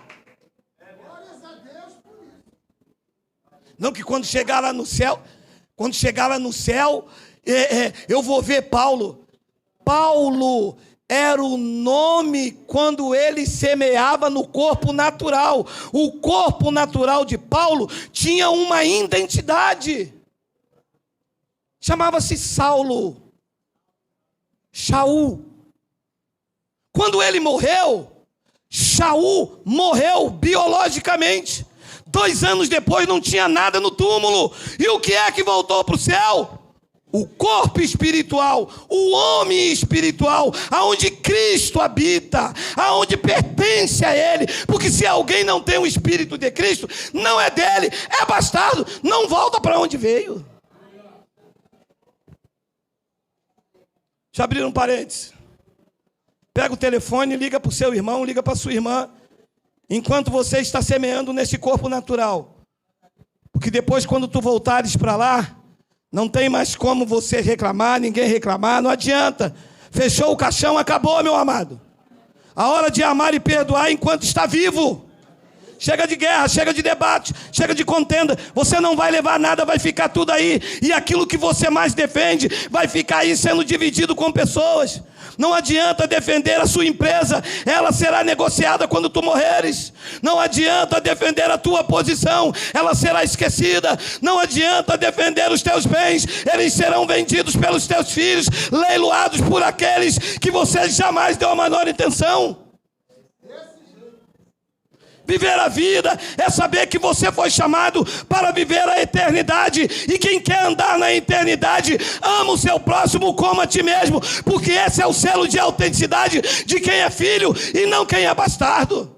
Não que quando chegar lá no céu, eu vou ver Paulo. Paulo era o nome quando ele semeava no corpo natural. O corpo natural de Paulo tinha uma identidade. Chamava-se Saulo. Shaul. Quando ele morreu, Shaul morreu biologicamente. 2 anos depois não tinha nada no túmulo. E o que é que voltou para o céu? O corpo espiritual, o homem espiritual, aonde Cristo habita, aonde pertence a Ele. Porque se alguém não tem o Espírito de Cristo, não é dele, é bastardo, não volta para onde veio. Deixa eu abrir um parênteses. Pega o telefone, liga para o seu irmão, liga para a sua irmã. Enquanto você está semeando nesse corpo natural. Porque depois, quando tu voltares para lá, não tem mais como você reclamar, ninguém reclamar, não adianta. Fechou o caixão, acabou, meu amado. A hora de amar e perdoar enquanto está vivo. Chega de guerra, chega de debate, chega de contenda. Você não vai levar nada, vai ficar tudo aí. E aquilo que você mais defende vai ficar aí sendo dividido com pessoas. Não adianta defender a sua empresa, ela será negociada quando tu morreres. Não adianta defender a tua posição, ela será esquecida. Não adianta defender os teus bens, eles serão vendidos pelos teus filhos, leiloados por aqueles que você jamais deu a menor intenção. Viver a vida é saber que você foi chamado para viver a eternidade. E quem quer andar na eternidade, ama o seu próximo como a ti mesmo. Porque esse é o selo de autenticidade de quem é filho e não quem é bastardo.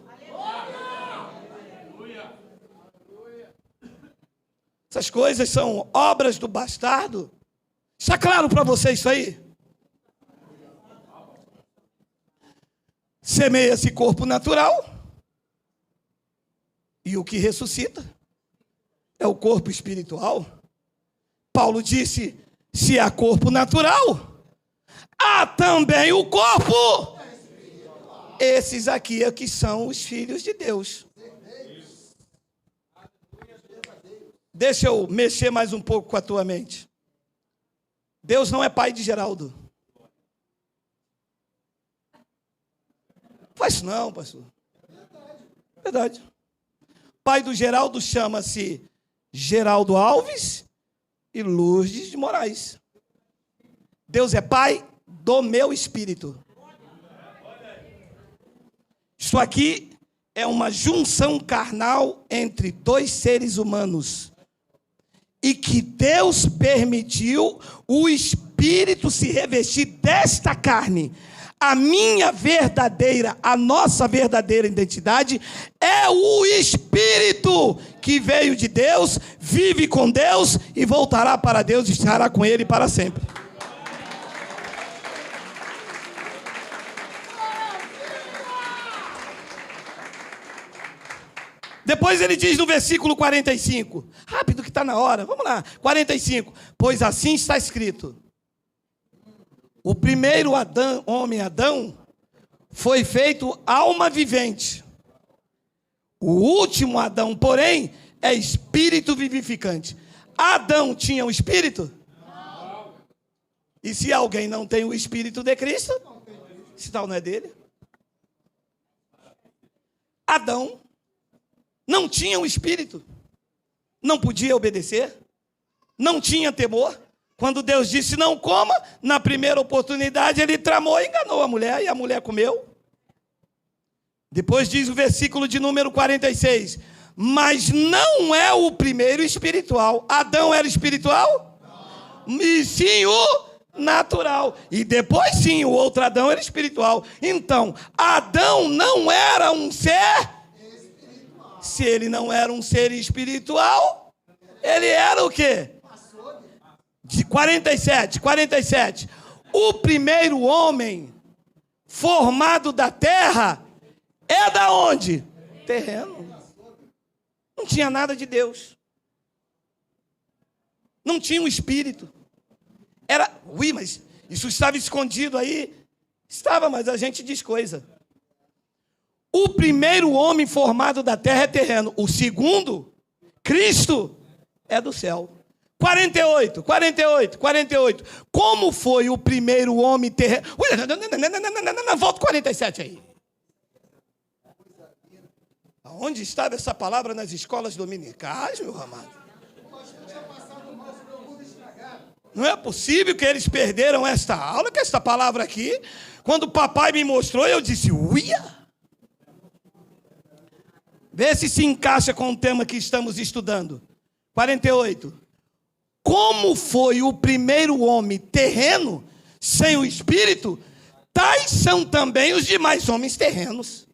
Essas coisas são obras do bastardo. Está claro para você isso aí? Semeia-se corpo natural. E o que ressuscita é o corpo espiritual. Paulo disse, se há corpo natural, há também o corpo. Esses aqui é que são os filhos de Deus. Deixa eu mexer mais um pouco com a tua mente. Deus não é pai de Geraldo. Faz isso não, pastor. Verdade. Pai do Geraldo chama-se Geraldo Alves e Lourdes de Moraes. Deus é pai do meu espírito. Isso aqui é uma junção carnal entre dois seres humanos. E que Deus permitiu o espírito se revestir desta carne. A minha verdadeira, a nossa verdadeira identidade é o Espírito que veio de Deus, vive com Deus e voltará para Deus e estará com Ele para sempre. Depois ele diz no versículo 45, rápido que está na hora, vamos lá, 45, pois assim está escrito. O primeiro homem Adão foi feito alma vivente. O último Adão, porém, é espírito vivificante. Adão tinha um espírito? Não. E se alguém não tem o espírito de Cristo, esse tal não é dele. Adão não tinha um espírito, não podia obedecer, não tinha temor. Quando Deus disse não coma, na primeira oportunidade ele tramou e enganou a mulher, e a mulher comeu. Depois diz o versículo de número 46, mas não é o primeiro espiritual. Adão era espiritual? Não. E sim o natural. E depois sim, o outro Adão era espiritual. Então, Adão não era um ser espiritual. Se ele não era um ser espiritual, ele era o quê? De 47. O primeiro homem formado da terra é da onde? Terreno. Não tinha nada de Deus. Não tinha um espírito. Mas isso estava escondido aí. Estava, mas a gente diz coisa. O primeiro homem formado da terra é terreno. O segundo, Cristo, é do céu. 48. Como foi o primeiro homem terreno? Volta 47 aí. Onde estava essa palavra nas escolas dominicais, meu amado? Não é possível que eles perderam esta aula, que esta palavra aqui, quando o papai me mostrou, eu disse, uia! Vê se encaixa com o tema que estamos estudando. 48. Como foi o primeiro homem terreno, sem o espírito, tais são também os demais homens terrenos.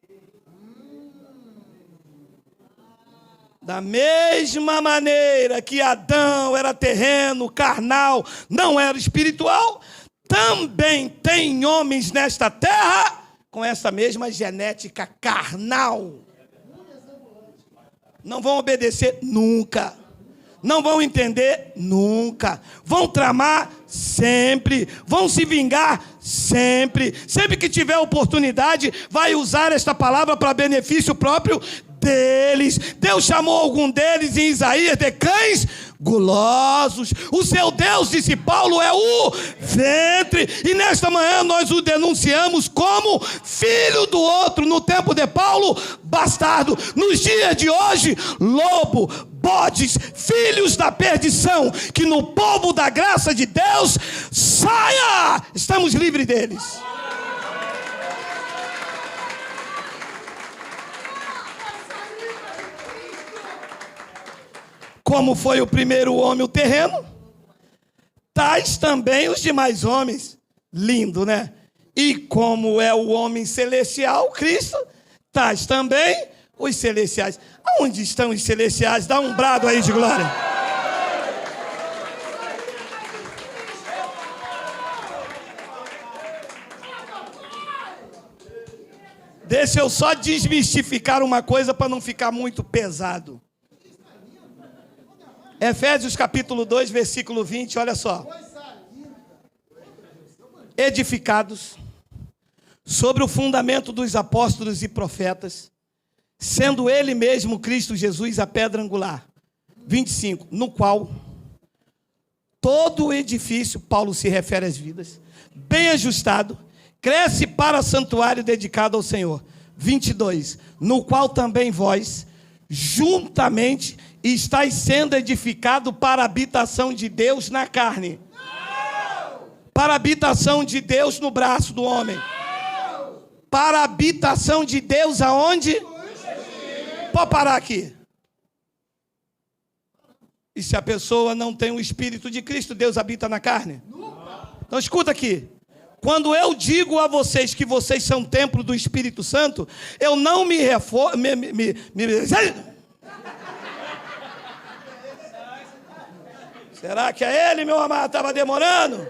Da mesma maneira que Adão era terreno, carnal, não era espiritual, também tem homens nesta terra com essa mesma genética carnal. Não vão obedecer nunca. Não vão entender nunca. Vão tramar sempre. Vão se vingar sempre. Sempre que tiver oportunidade, vai usar esta palavra para benefício próprio deles. Deus chamou algum deles em Isaías de cães gulosos. O seu Deus, disse Paulo, é o ventre. E nesta manhã nós o denunciamos como filho do outro. No tempo de Paulo, bastardo. Nos dias de hoje, lobo, bodes, filhos da perdição. Que no povo da graça de Deus saia. Estamos livres deles. Como foi o primeiro homem, o terreno, tais também os demais homens. Lindo, né? E como é o homem celestial, Cristo, tais também os celestiais. Aonde estão os celestiais? Dá um brado aí de glória. Deixa eu só desmistificar uma coisa para não ficar muito pesado. Efésios capítulo 2, versículo 20, olha só. Edificados sobre o fundamento dos apóstolos e profetas, sendo ele mesmo, Cristo Jesus, a pedra angular. 25, no qual todo o edifício, Paulo se refere às vidas, bem ajustado, cresce para santuário dedicado ao Senhor. 22, no qual também vós, juntamente, estáis sendo edificado para a habitação de Deus na carne. Não! Para a habitação de Deus no braço do homem. Não! Para a habitação de Deus aonde? Pode parar aqui. E se a pessoa não tem o Espírito de Cristo, Deus habita na carne? Então escuta aqui. Quando eu digo a vocês que vocês são templo do Espírito Santo, eu não me reforço... Será que é ele, meu amado? Estava demorando?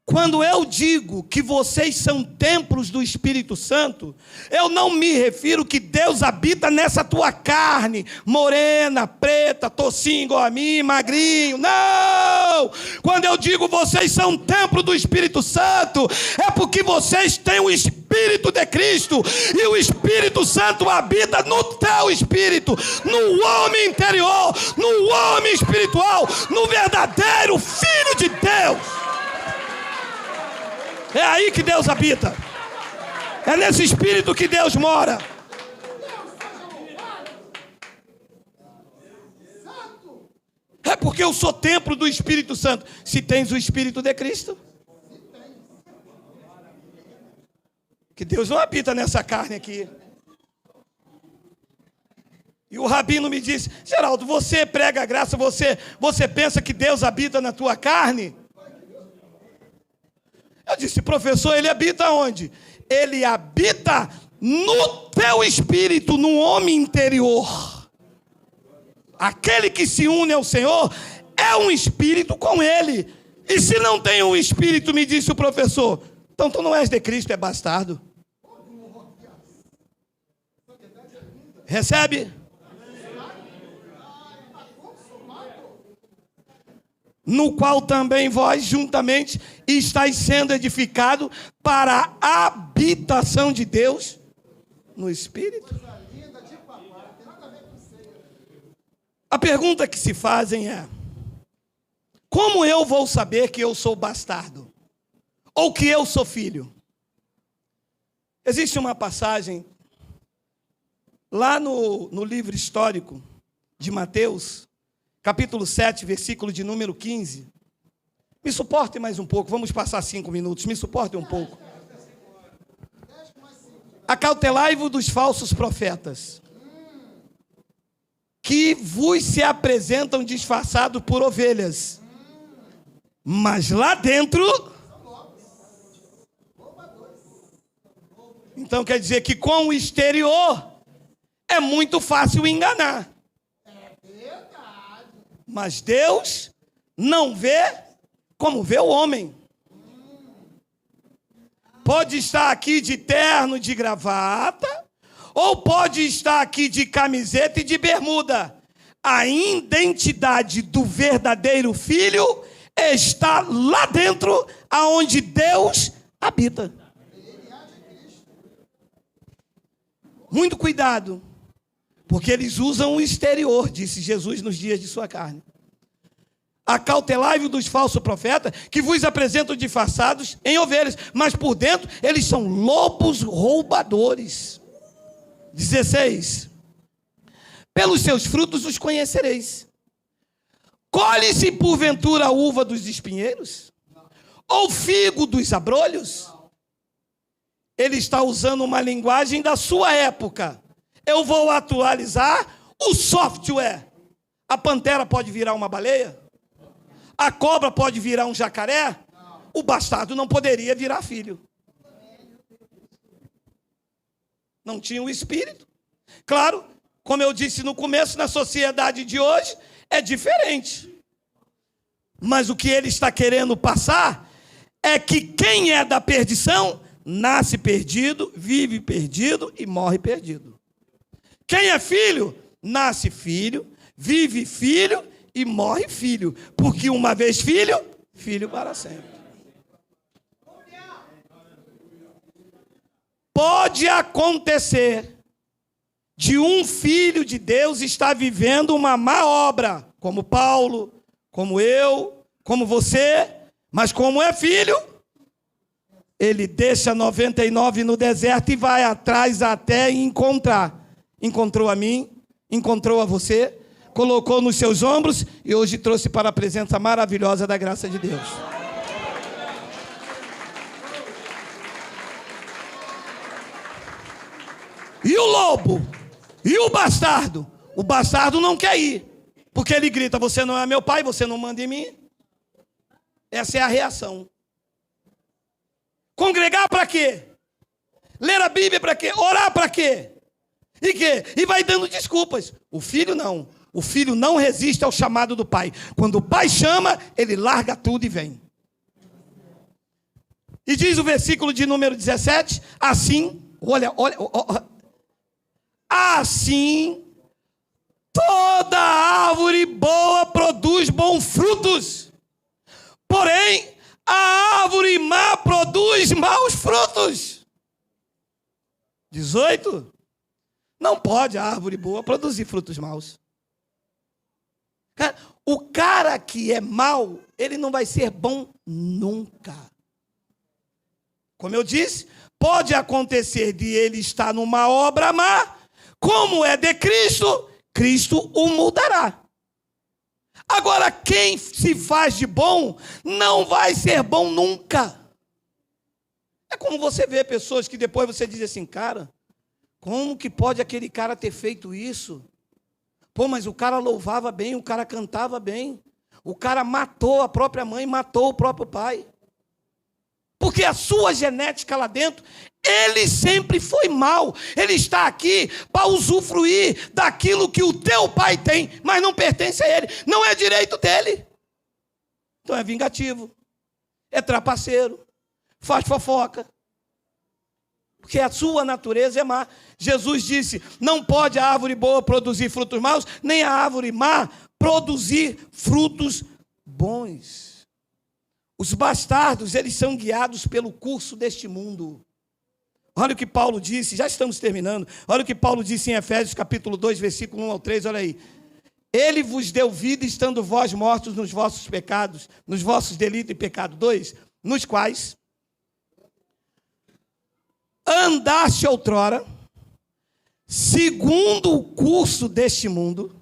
Quando eu digo que vocês são templos do Espírito Santo, eu não me refiro que Deus habita nessa tua carne, morena, preta, tocinho igual a mim, magrinho. Não! Quando eu digo vocês são templo do Espírito Santo, é porque vocês têm o Espírito de Cristo, e o Espírito Santo habita no teu espírito, no homem interior, no homem espiritual, no verdadeiro Filho de Deus. É aí que Deus habita. É nesse espírito que Deus mora. É porque eu sou templo do Espírito Santo. Se tens o Espírito de Cristo. Que Deus não habita nessa carne aqui. E o rabino me disse: Geraldo, você prega a graça, você pensa que Deus habita na tua carne? Eu disse: professor, ele habita onde? Ele habita no teu espírito, no homem interior. Aquele que se une ao Senhor é um espírito com ele. E se não tem um espírito, me disse o professor, então tu não és de Cristo, é bastardo. Recebe? No qual também vós juntamente estáis sendo edificado para a habitação de Deus no Espírito. A pergunta que se fazem é: como eu vou saber que eu sou bastardo? Ou que eu sou filho? Existe uma passagem lá no livro histórico de Mateus, capítulo 7, versículo de número 15. Me suporte mais um pouco, vamos passar 5 minutos, me suporte um pouco. Acautelai-vos dos falsos profetas, que vos se apresentam disfarçados por ovelhas, mas lá dentro... Então quer dizer que com o exterior é muito fácil enganar. Mas Deus não vê como vê o homem. pode estar aqui de terno, de gravata, ou pode estar aqui de camiseta e de bermuda. A identidade do verdadeiro filho está lá dentro, aonde Deus habita. Muito cuidado, porque eles usam o exterior, disse Jesus nos dias de sua carne. Acautelai-vos dos falsos profetas, que vos apresentam disfarçados em ovelhas, mas por dentro eles são lobos roubadores. 16. Pelos seus frutos os conhecereis. Colhe-se porventura a uva dos espinheiros? Ou figo dos abrolhos? Ele está usando uma linguagem da sua época. Eu vou atualizar o software. A pantera pode virar uma baleia? A cobra pode virar um jacaré? O bastardo não poderia virar filho. Não tinha o espírito. Claro, como eu disse no começo, na sociedade de hoje é diferente. Mas o que ele está querendo passar é que quem é da perdição nasce perdido, vive perdido e morre perdido. Quem é filho, nasce filho, vive filho e morre filho. Porque uma vez filho, filho para sempre. Pode acontecer de um filho de Deus estar vivendo uma má obra, como Paulo, como eu, como você, mas como é filho, ele deixa 99 no deserto e vai atrás até encontrar. Encontrou a mim, encontrou a você, colocou nos seus ombros e hoje trouxe para a presença maravilhosa da graça de Deus. E o lobo? E o bastardo? O bastardo não quer ir, porque ele grita, você não é meu pai, você não manda em mim. Essa é a reação. Congregar para quê? Ler a Bíblia para quê? Orar para quê? E quê? E vai dando desculpas. O filho não. O filho não resiste ao chamado do pai. Quando o pai chama, ele larga tudo e vem. E diz o versículo de número 17, assim, olha. Assim, toda árvore boa produz bons frutos. Porém, a árvore má produz maus frutos. 18. Não pode a árvore boa produzir frutos maus. O cara que é mau, ele não vai ser bom nunca. Como eu disse, pode acontecer de ele estar numa obra má, como é de Cristo, Cristo o mudará. Agora, quem se faz de bom, não vai ser bom nunca. É como você vê pessoas que depois você diz assim, cara, como que pode aquele cara ter feito isso? Pô, mas o cara louvava bem, o cara cantava bem. O cara matou a própria mãe, matou o próprio pai. Porque a sua genética lá dentro, ele sempre foi mau. Ele está aqui para usufruir daquilo que o teu pai tem, mas não pertence a ele. Não é direito dele. Então é vingativo, é trapaceiro, faz fofoca. Porque a sua natureza é má. Jesus disse, não pode a árvore boa produzir frutos maus, nem a árvore má produzir frutos bons. Os bastardos, eles são guiados pelo curso deste mundo. Olha o que Paulo disse, já estamos terminando. Olha o que Paulo disse em Efésios capítulo 2, versículo 1 ao 3, olha aí. Ele vos deu vida estando vós mortos nos vossos pecados, nos vossos delitos e pecado. 2, nos quais andaste outrora, segundo o curso deste mundo,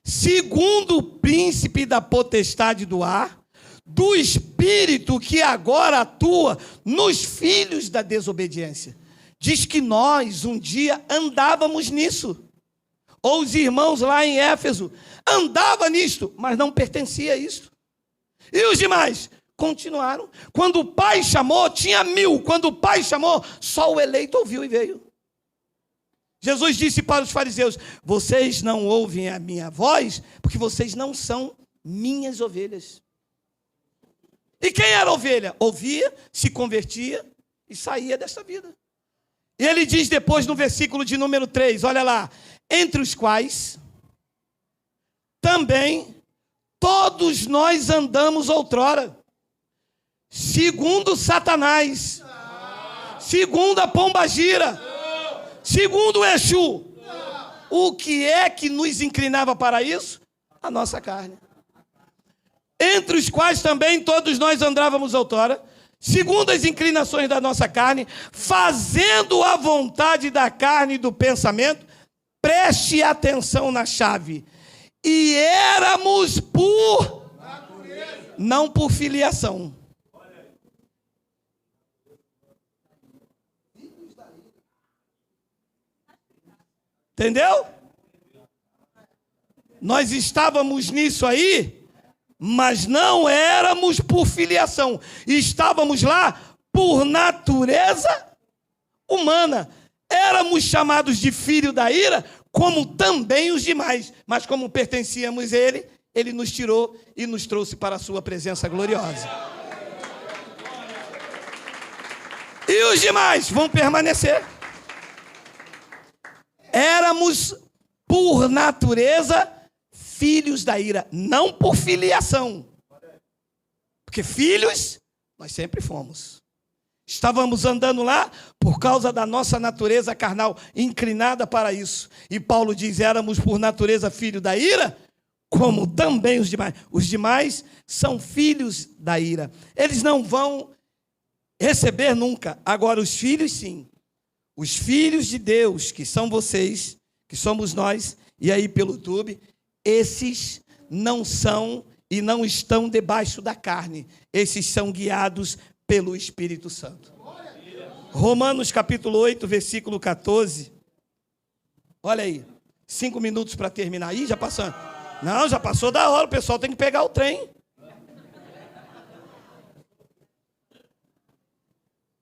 segundo o príncipe da potestade do ar, do espírito que agora atua nos filhos da desobediência. Diz que nós um dia andávamos nisso. Ou os irmãos lá em Éfeso andavam nisto, mas não pertencia a isso. E os demais continuaram. Quando o pai chamou, tinha 1000. Quando o pai chamou, só o eleito ouviu e veio. Jesus disse para os fariseus, vocês não ouvem a minha voz, porque vocês não são minhas ovelhas. E quem era ovelha? Ouvia, se convertia e saía desta vida. E ele diz depois no versículo de número 3, olha lá, entre os quais também todos nós andamos outrora, segundo Satanás, segundo a pombagira, segundo o Exu. O que é que nos inclinava para isso? A nossa carne. Entre os quais também todos nós andávamos outrora, segundo as inclinações da nossa carne, fazendo a vontade da carne e do pensamento. Preste atenção na chave. E éramos por natureza, não por filiação. Entendeu? Nós estávamos nisso aí, mas não éramos por filiação. Estávamos lá por natureza humana. Éramos chamados de filho da ira, como também os demais. Mas como pertencíamos a ele, ele nos tirou e nos trouxe para a sua presença gloriosa. E os demais vão permanecer. Éramos, por natureza, filhos da ira, não por filiação. Porque filhos, nós sempre fomos. Estávamos andando lá por causa da nossa natureza carnal, inclinada para isso. E Paulo diz, éramos por natureza filho da ira, como também os demais. Os demais são filhos da ira. Eles não vão receber nunca. Agora, os filhos, sim. Os filhos de Deus, que são vocês, que somos nós, e aí pelo YouTube, esses não são e não estão debaixo da carne. Esses são guiados pelo Espírito Santo. Romanos capítulo 8, versículo 14. Olha aí, 5 minutos para terminar. Ih, já passou. Não, já passou da hora, o pessoal tem que pegar o trem.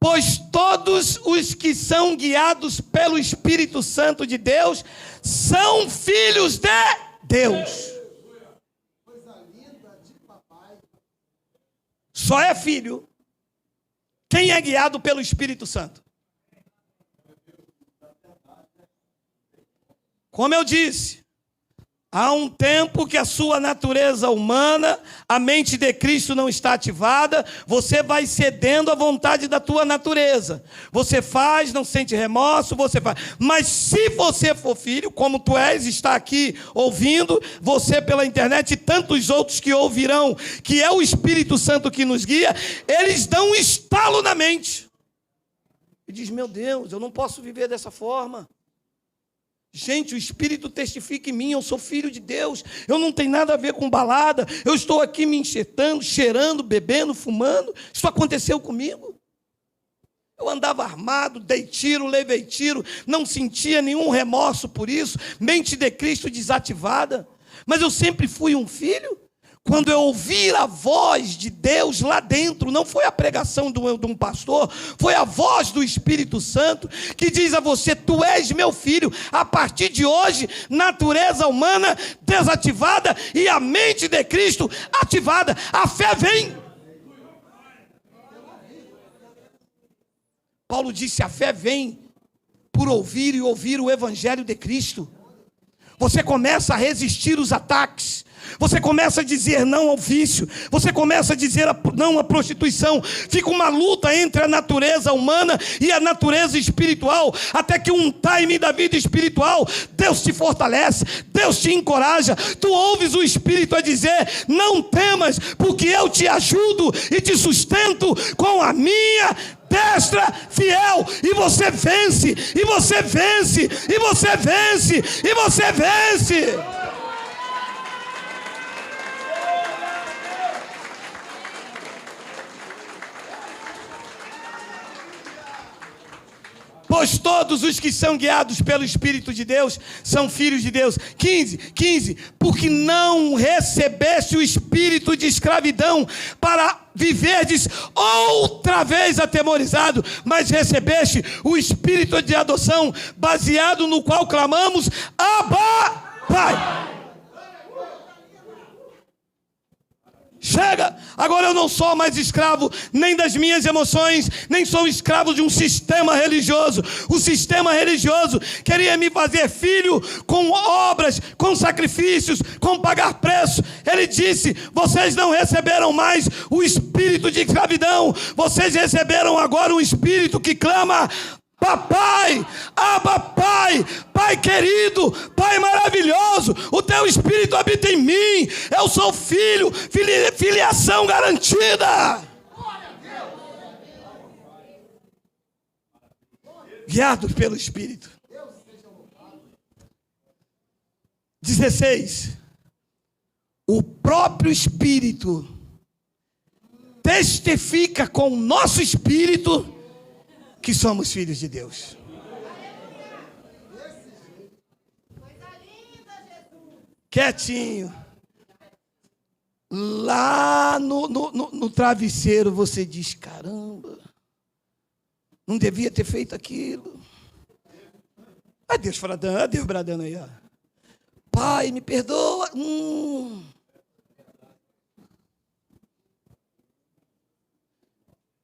Pois todos os que são guiados pelo Espírito Santo de Deus são filhos de Deus. Só é filho quem é guiado pelo Espírito Santo. Como eu disse, há um tempo que a sua natureza humana, a mente de Cristo não está ativada, você vai cedendo à vontade da tua natureza. Você faz, não sente remorso, você faz. Mas se você for filho, como tu és, está aqui ouvindo, você pela internet e tantos outros que ouvirão, que é o Espírito Santo que nos guia, eles dão um estalo na mente. E diz, meu Deus, eu não posso viver dessa forma. Gente, o Espírito testifica em mim, eu sou filho de Deus, eu não tenho nada a ver com balada, eu estou aqui me enxertando, cheirando, bebendo, fumando, isso aconteceu comigo. Eu andava armado, dei tiro, levei tiro, não sentia nenhum remorso por isso, mente de Cristo desativada, mas eu sempre fui um filho. Quando eu ouvir a voz de Deus lá dentro, não foi a pregação de um pastor, foi a voz do Espírito Santo, que diz a você, tu és meu filho, a partir de hoje, natureza humana desativada e a mente de Cristo ativada, a fé vem. Paulo disse, a fé vem por ouvir e ouvir o Evangelho de Cristo. Você começa a resistir os ataques. Você começa a dizer não ao vício, você começa a dizer não à prostituição, fica uma luta entre a natureza humana e a natureza espiritual, até que um time da vida espiritual, Deus te fortalece, Deus te encoraja, tu ouves o Espírito a dizer, não temas, porque eu te ajudo e te sustento com a minha destra fiel, e você vence, e você vence, e você vence, e você vence. Pois todos os que são guiados pelo Espírito de Deus são filhos de Deus. 15. Porque não recebeste o espírito de escravidão para viverdes outra vez atemorizado, mas recebeste o espírito de adoção, baseado no qual clamamos, Abba, Pai. Chega! Agora eu não sou mais escravo nem das minhas emoções, nem sou escravo de um sistema religioso. O sistema religioso queria me fazer filho com obras, com sacrifícios, com pagar preço. Ele disse: vocês não receberam mais o espírito de escravidão, vocês receberam agora um espírito que clama: Papai, Abba Pai, Pai querido, Pai maravilhoso, o teu Espírito habita em mim, eu sou filho, filiação garantida. Guiados pelo Espírito. 16. O próprio Espírito testifica com o nosso espírito que somos filhos de Deus. Quietinho. Lá no travesseiro você diz: caramba, não devia ter feito aquilo. Deus bradando aí, ó. Pai, me perdoa.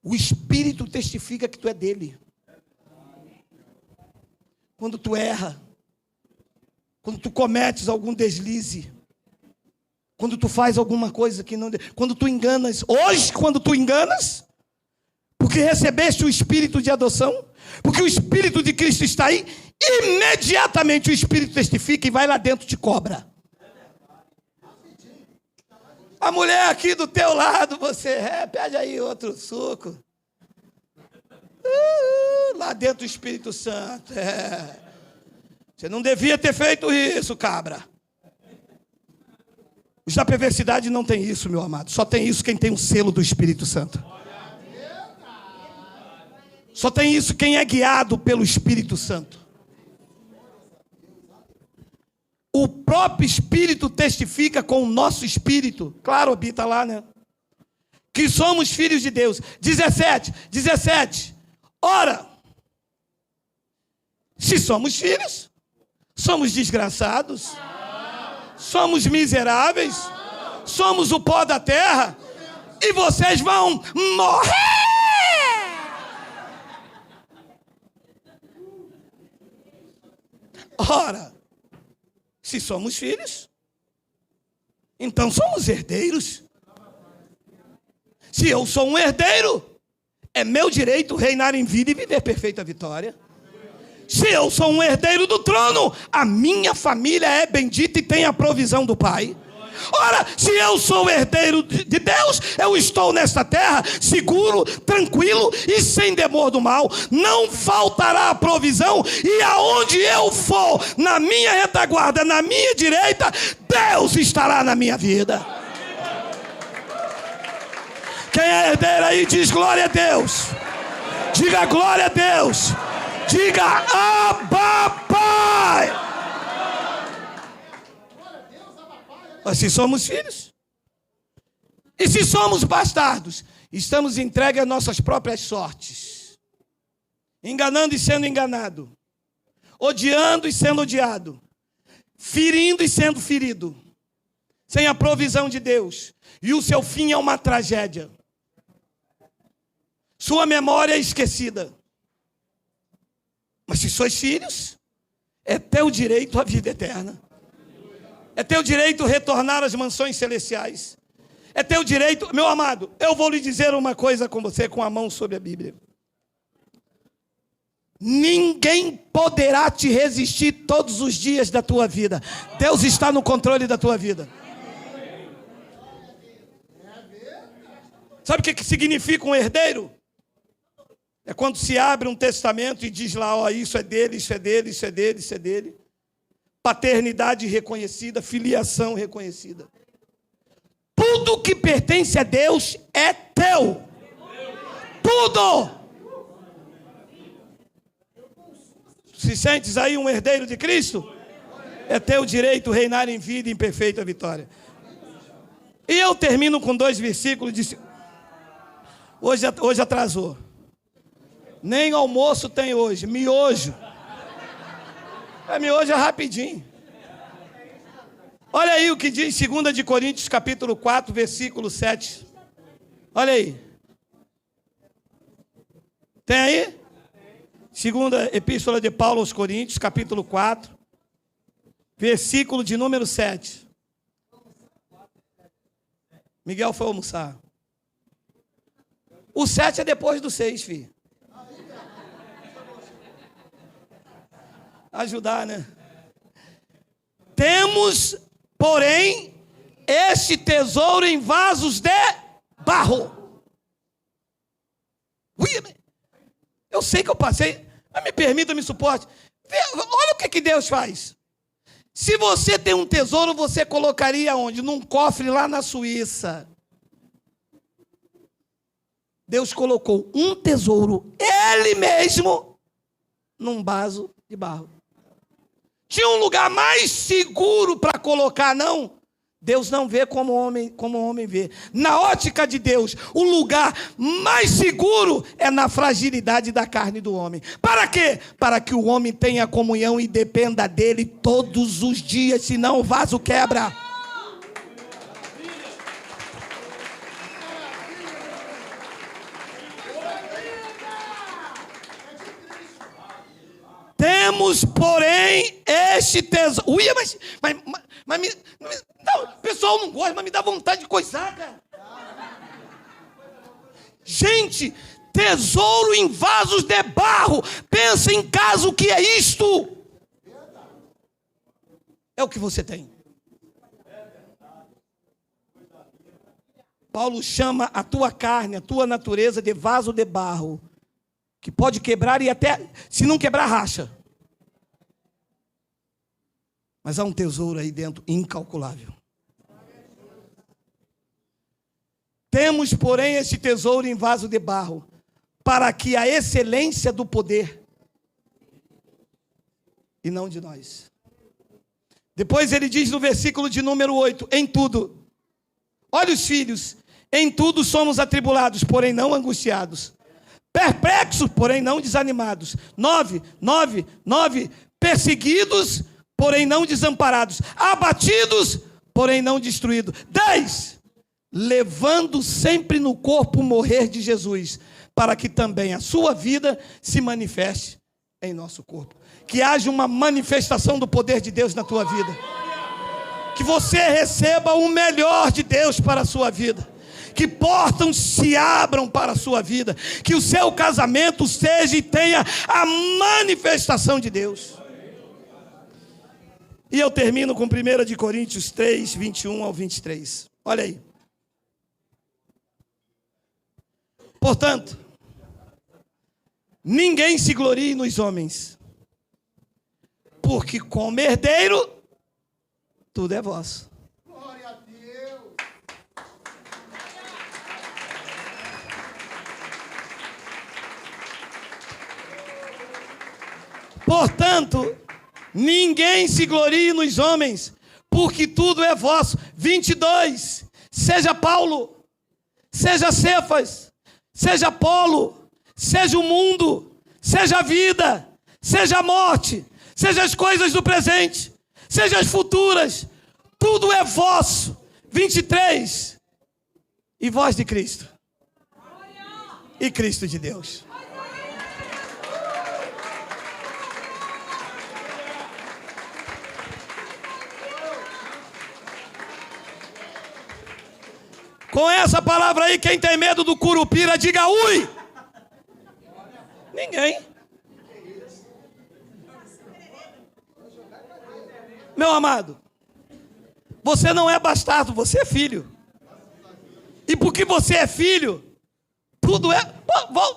O Espírito testifica que tu é dele. Quando tu erra, quando tu cometes algum deslize, quando tu faz alguma coisa que não... Quando tu enganas, hoje quando tu enganas, porque recebeste o Espírito de adoção, porque o Espírito de Cristo está aí, imediatamente o Espírito testifica e vai lá dentro e te cobra. A mulher aqui do teu lado, você pede aí outro suco. Lá dentro do Espírito Santo. Você não devia ter feito isso, cabra. Os da perversidade não tem isso, meu amado. Só tem isso quem tem o selo do Espírito Santo. Só tem isso quem é guiado pelo Espírito Santo. O próprio Espírito testifica com o nosso espírito. Claro, habita lá, né? Que somos filhos de Deus. 17. Ora, se somos filhos, somos desgraçados, somos miseráveis, somos o pó da terra, e vocês vão morrer. Ora, se somos filhos, então somos herdeiros. Se eu sou um herdeiro, é meu direito reinar em vida e viver perfeita vitória. Se eu sou um herdeiro do trono, a minha família é bendita e tem a provisão do Pai. Ora, se eu sou herdeiro de Deus, eu estou nesta terra seguro, tranquilo e sem temor do mal. Não faltará a provisão, e aonde eu for, na minha retaguarda, na minha direita, Deus estará na minha vida. Quem é herdeiro aí diz glória a Deus. Diga glória a Deus. Diga Abba Pai. Mas se somos filhos, e se somos bastardos, estamos entregues às nossas próprias sortes, enganando e sendo enganado, odiando e sendo odiado, ferindo e sendo ferido, sem a provisão de Deus, e o seu fim é uma tragédia. Sua memória é esquecida. Mas se sois filhos, é teu direito à vida eterna. É teu direito retornar às mansões celestiais. É teu direito... Meu amado, eu vou lhe dizer uma coisa com você, com a mão sobre a Bíblia. Ninguém poderá te resistir todos os dias da tua vida. Deus está no controle da tua vida. Sabe o que significa um herdeiro? É quando se abre um testamento e diz lá: ó, isso é dele, isso é dele, isso é dele, isso é dele. Paternidade reconhecida, filiação reconhecida. Tudo que pertence a Deus é teu. Tudo. Se sentes aí um herdeiro de Cristo, é teu direito reinar em vida e em perfeita vitória. E eu termino com 2 versículos. Hoje atrasou. Nem almoço tem hoje. Miojo. Miojo é rapidinho. Olha aí o que diz 2 de Coríntios, capítulo 4, versículo 7. Olha aí. Tem aí? Segunda epístola de Paulo aos Coríntios, capítulo 4, versículo de número 7. Miguel foi almoçar. O 7 é depois do 6, filho. Ajudar, né? Temos, porém, este tesouro em vasos de barro. Eu sei que eu passei, mas me permita, me suporte. Olha o que Deus faz. Se você tem um tesouro, você colocaria onde? Num cofre lá na Suíça. Deus colocou um tesouro, Ele mesmo, num vaso de barro. Tinha um lugar mais seguro para colocar, não? Deus não vê como o homem vê. Na ótica de Deus, o lugar mais seguro é na fragilidade da carne do homem. Para quê? Para que o homem tenha comunhão e dependa dele todos os dias, senão o vaso quebra. Temos, porém, este tesouro. Ui, mas não, o pessoal não gosta, mas me dá vontade de coisar, cara. Gente, tesouro em vasos de barro. Pensa em casa o que é isto. É o que você tem. Paulo chama a tua carne, a tua natureza de vaso de barro, que pode quebrar e até, se não quebrar, racha. Mas há um tesouro aí dentro incalculável. Temos, porém, esse tesouro em vaso de barro, para que a excelência do poder, e não de nós. Depois ele diz no versículo de número 8, em tudo. Olha os filhos, em tudo somos atribulados, porém não angustiados. Perplexos, porém não desanimados. 9, perseguidos, porém não desamparados. Abatidos, porém não destruídos. 10, levando sempre no corpo o morrer de Jesus, para que também a sua vida se manifeste em nosso corpo. Que haja uma manifestação do poder de Deus na tua vida. Que você receba o melhor de Deus para a sua vida. Que portas se abram para a sua vida. Que o seu casamento seja e tenha a manifestação de Deus. E eu termino com 1 de Coríntios 3, 21 ao 23. Olha aí. Portanto, ninguém se glorie nos homens, porque como herdeiro, tudo é vosso. Glória a Deus. Portanto, ninguém se glorie nos homens, porque tudo é vosso. 22. Seja Paulo, seja Cefas, seja Apolo, seja o mundo, seja a vida, seja a morte, seja as coisas do presente, seja as futuras, tudo é vosso. 23. E vós de Cristo, e Cristo de Deus. Com essa palavra aí, quem tem medo do curupira, diga ui. Ninguém. Meu amado, você não é bastardo, você é filho. E porque você é filho, tudo é...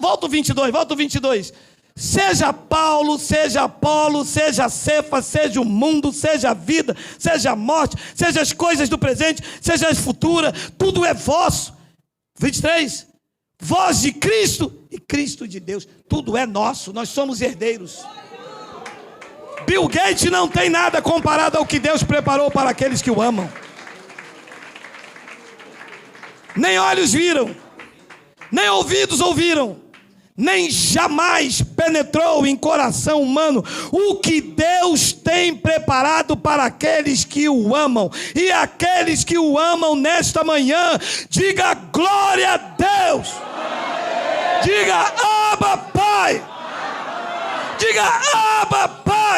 Volta o 22. Seja Paulo, seja Apolo, seja Cefas, seja o mundo, seja a vida, seja a morte, seja as coisas do presente, seja as futuras, tudo é vosso. 23. Vós de Cristo e Cristo de Deus, tudo é nosso, nós somos herdeiros. Bill Gates não tem nada comparado ao que Deus preparou para aqueles que o amam. Nem olhos viram, nem ouvidos ouviram, nem jamais penetrou em coração humano o que Deus tem preparado para aqueles que o amam. E aqueles que o amam nesta manhã, diga glória a Deus. Diga Abba Pai. Diga Abba Pai.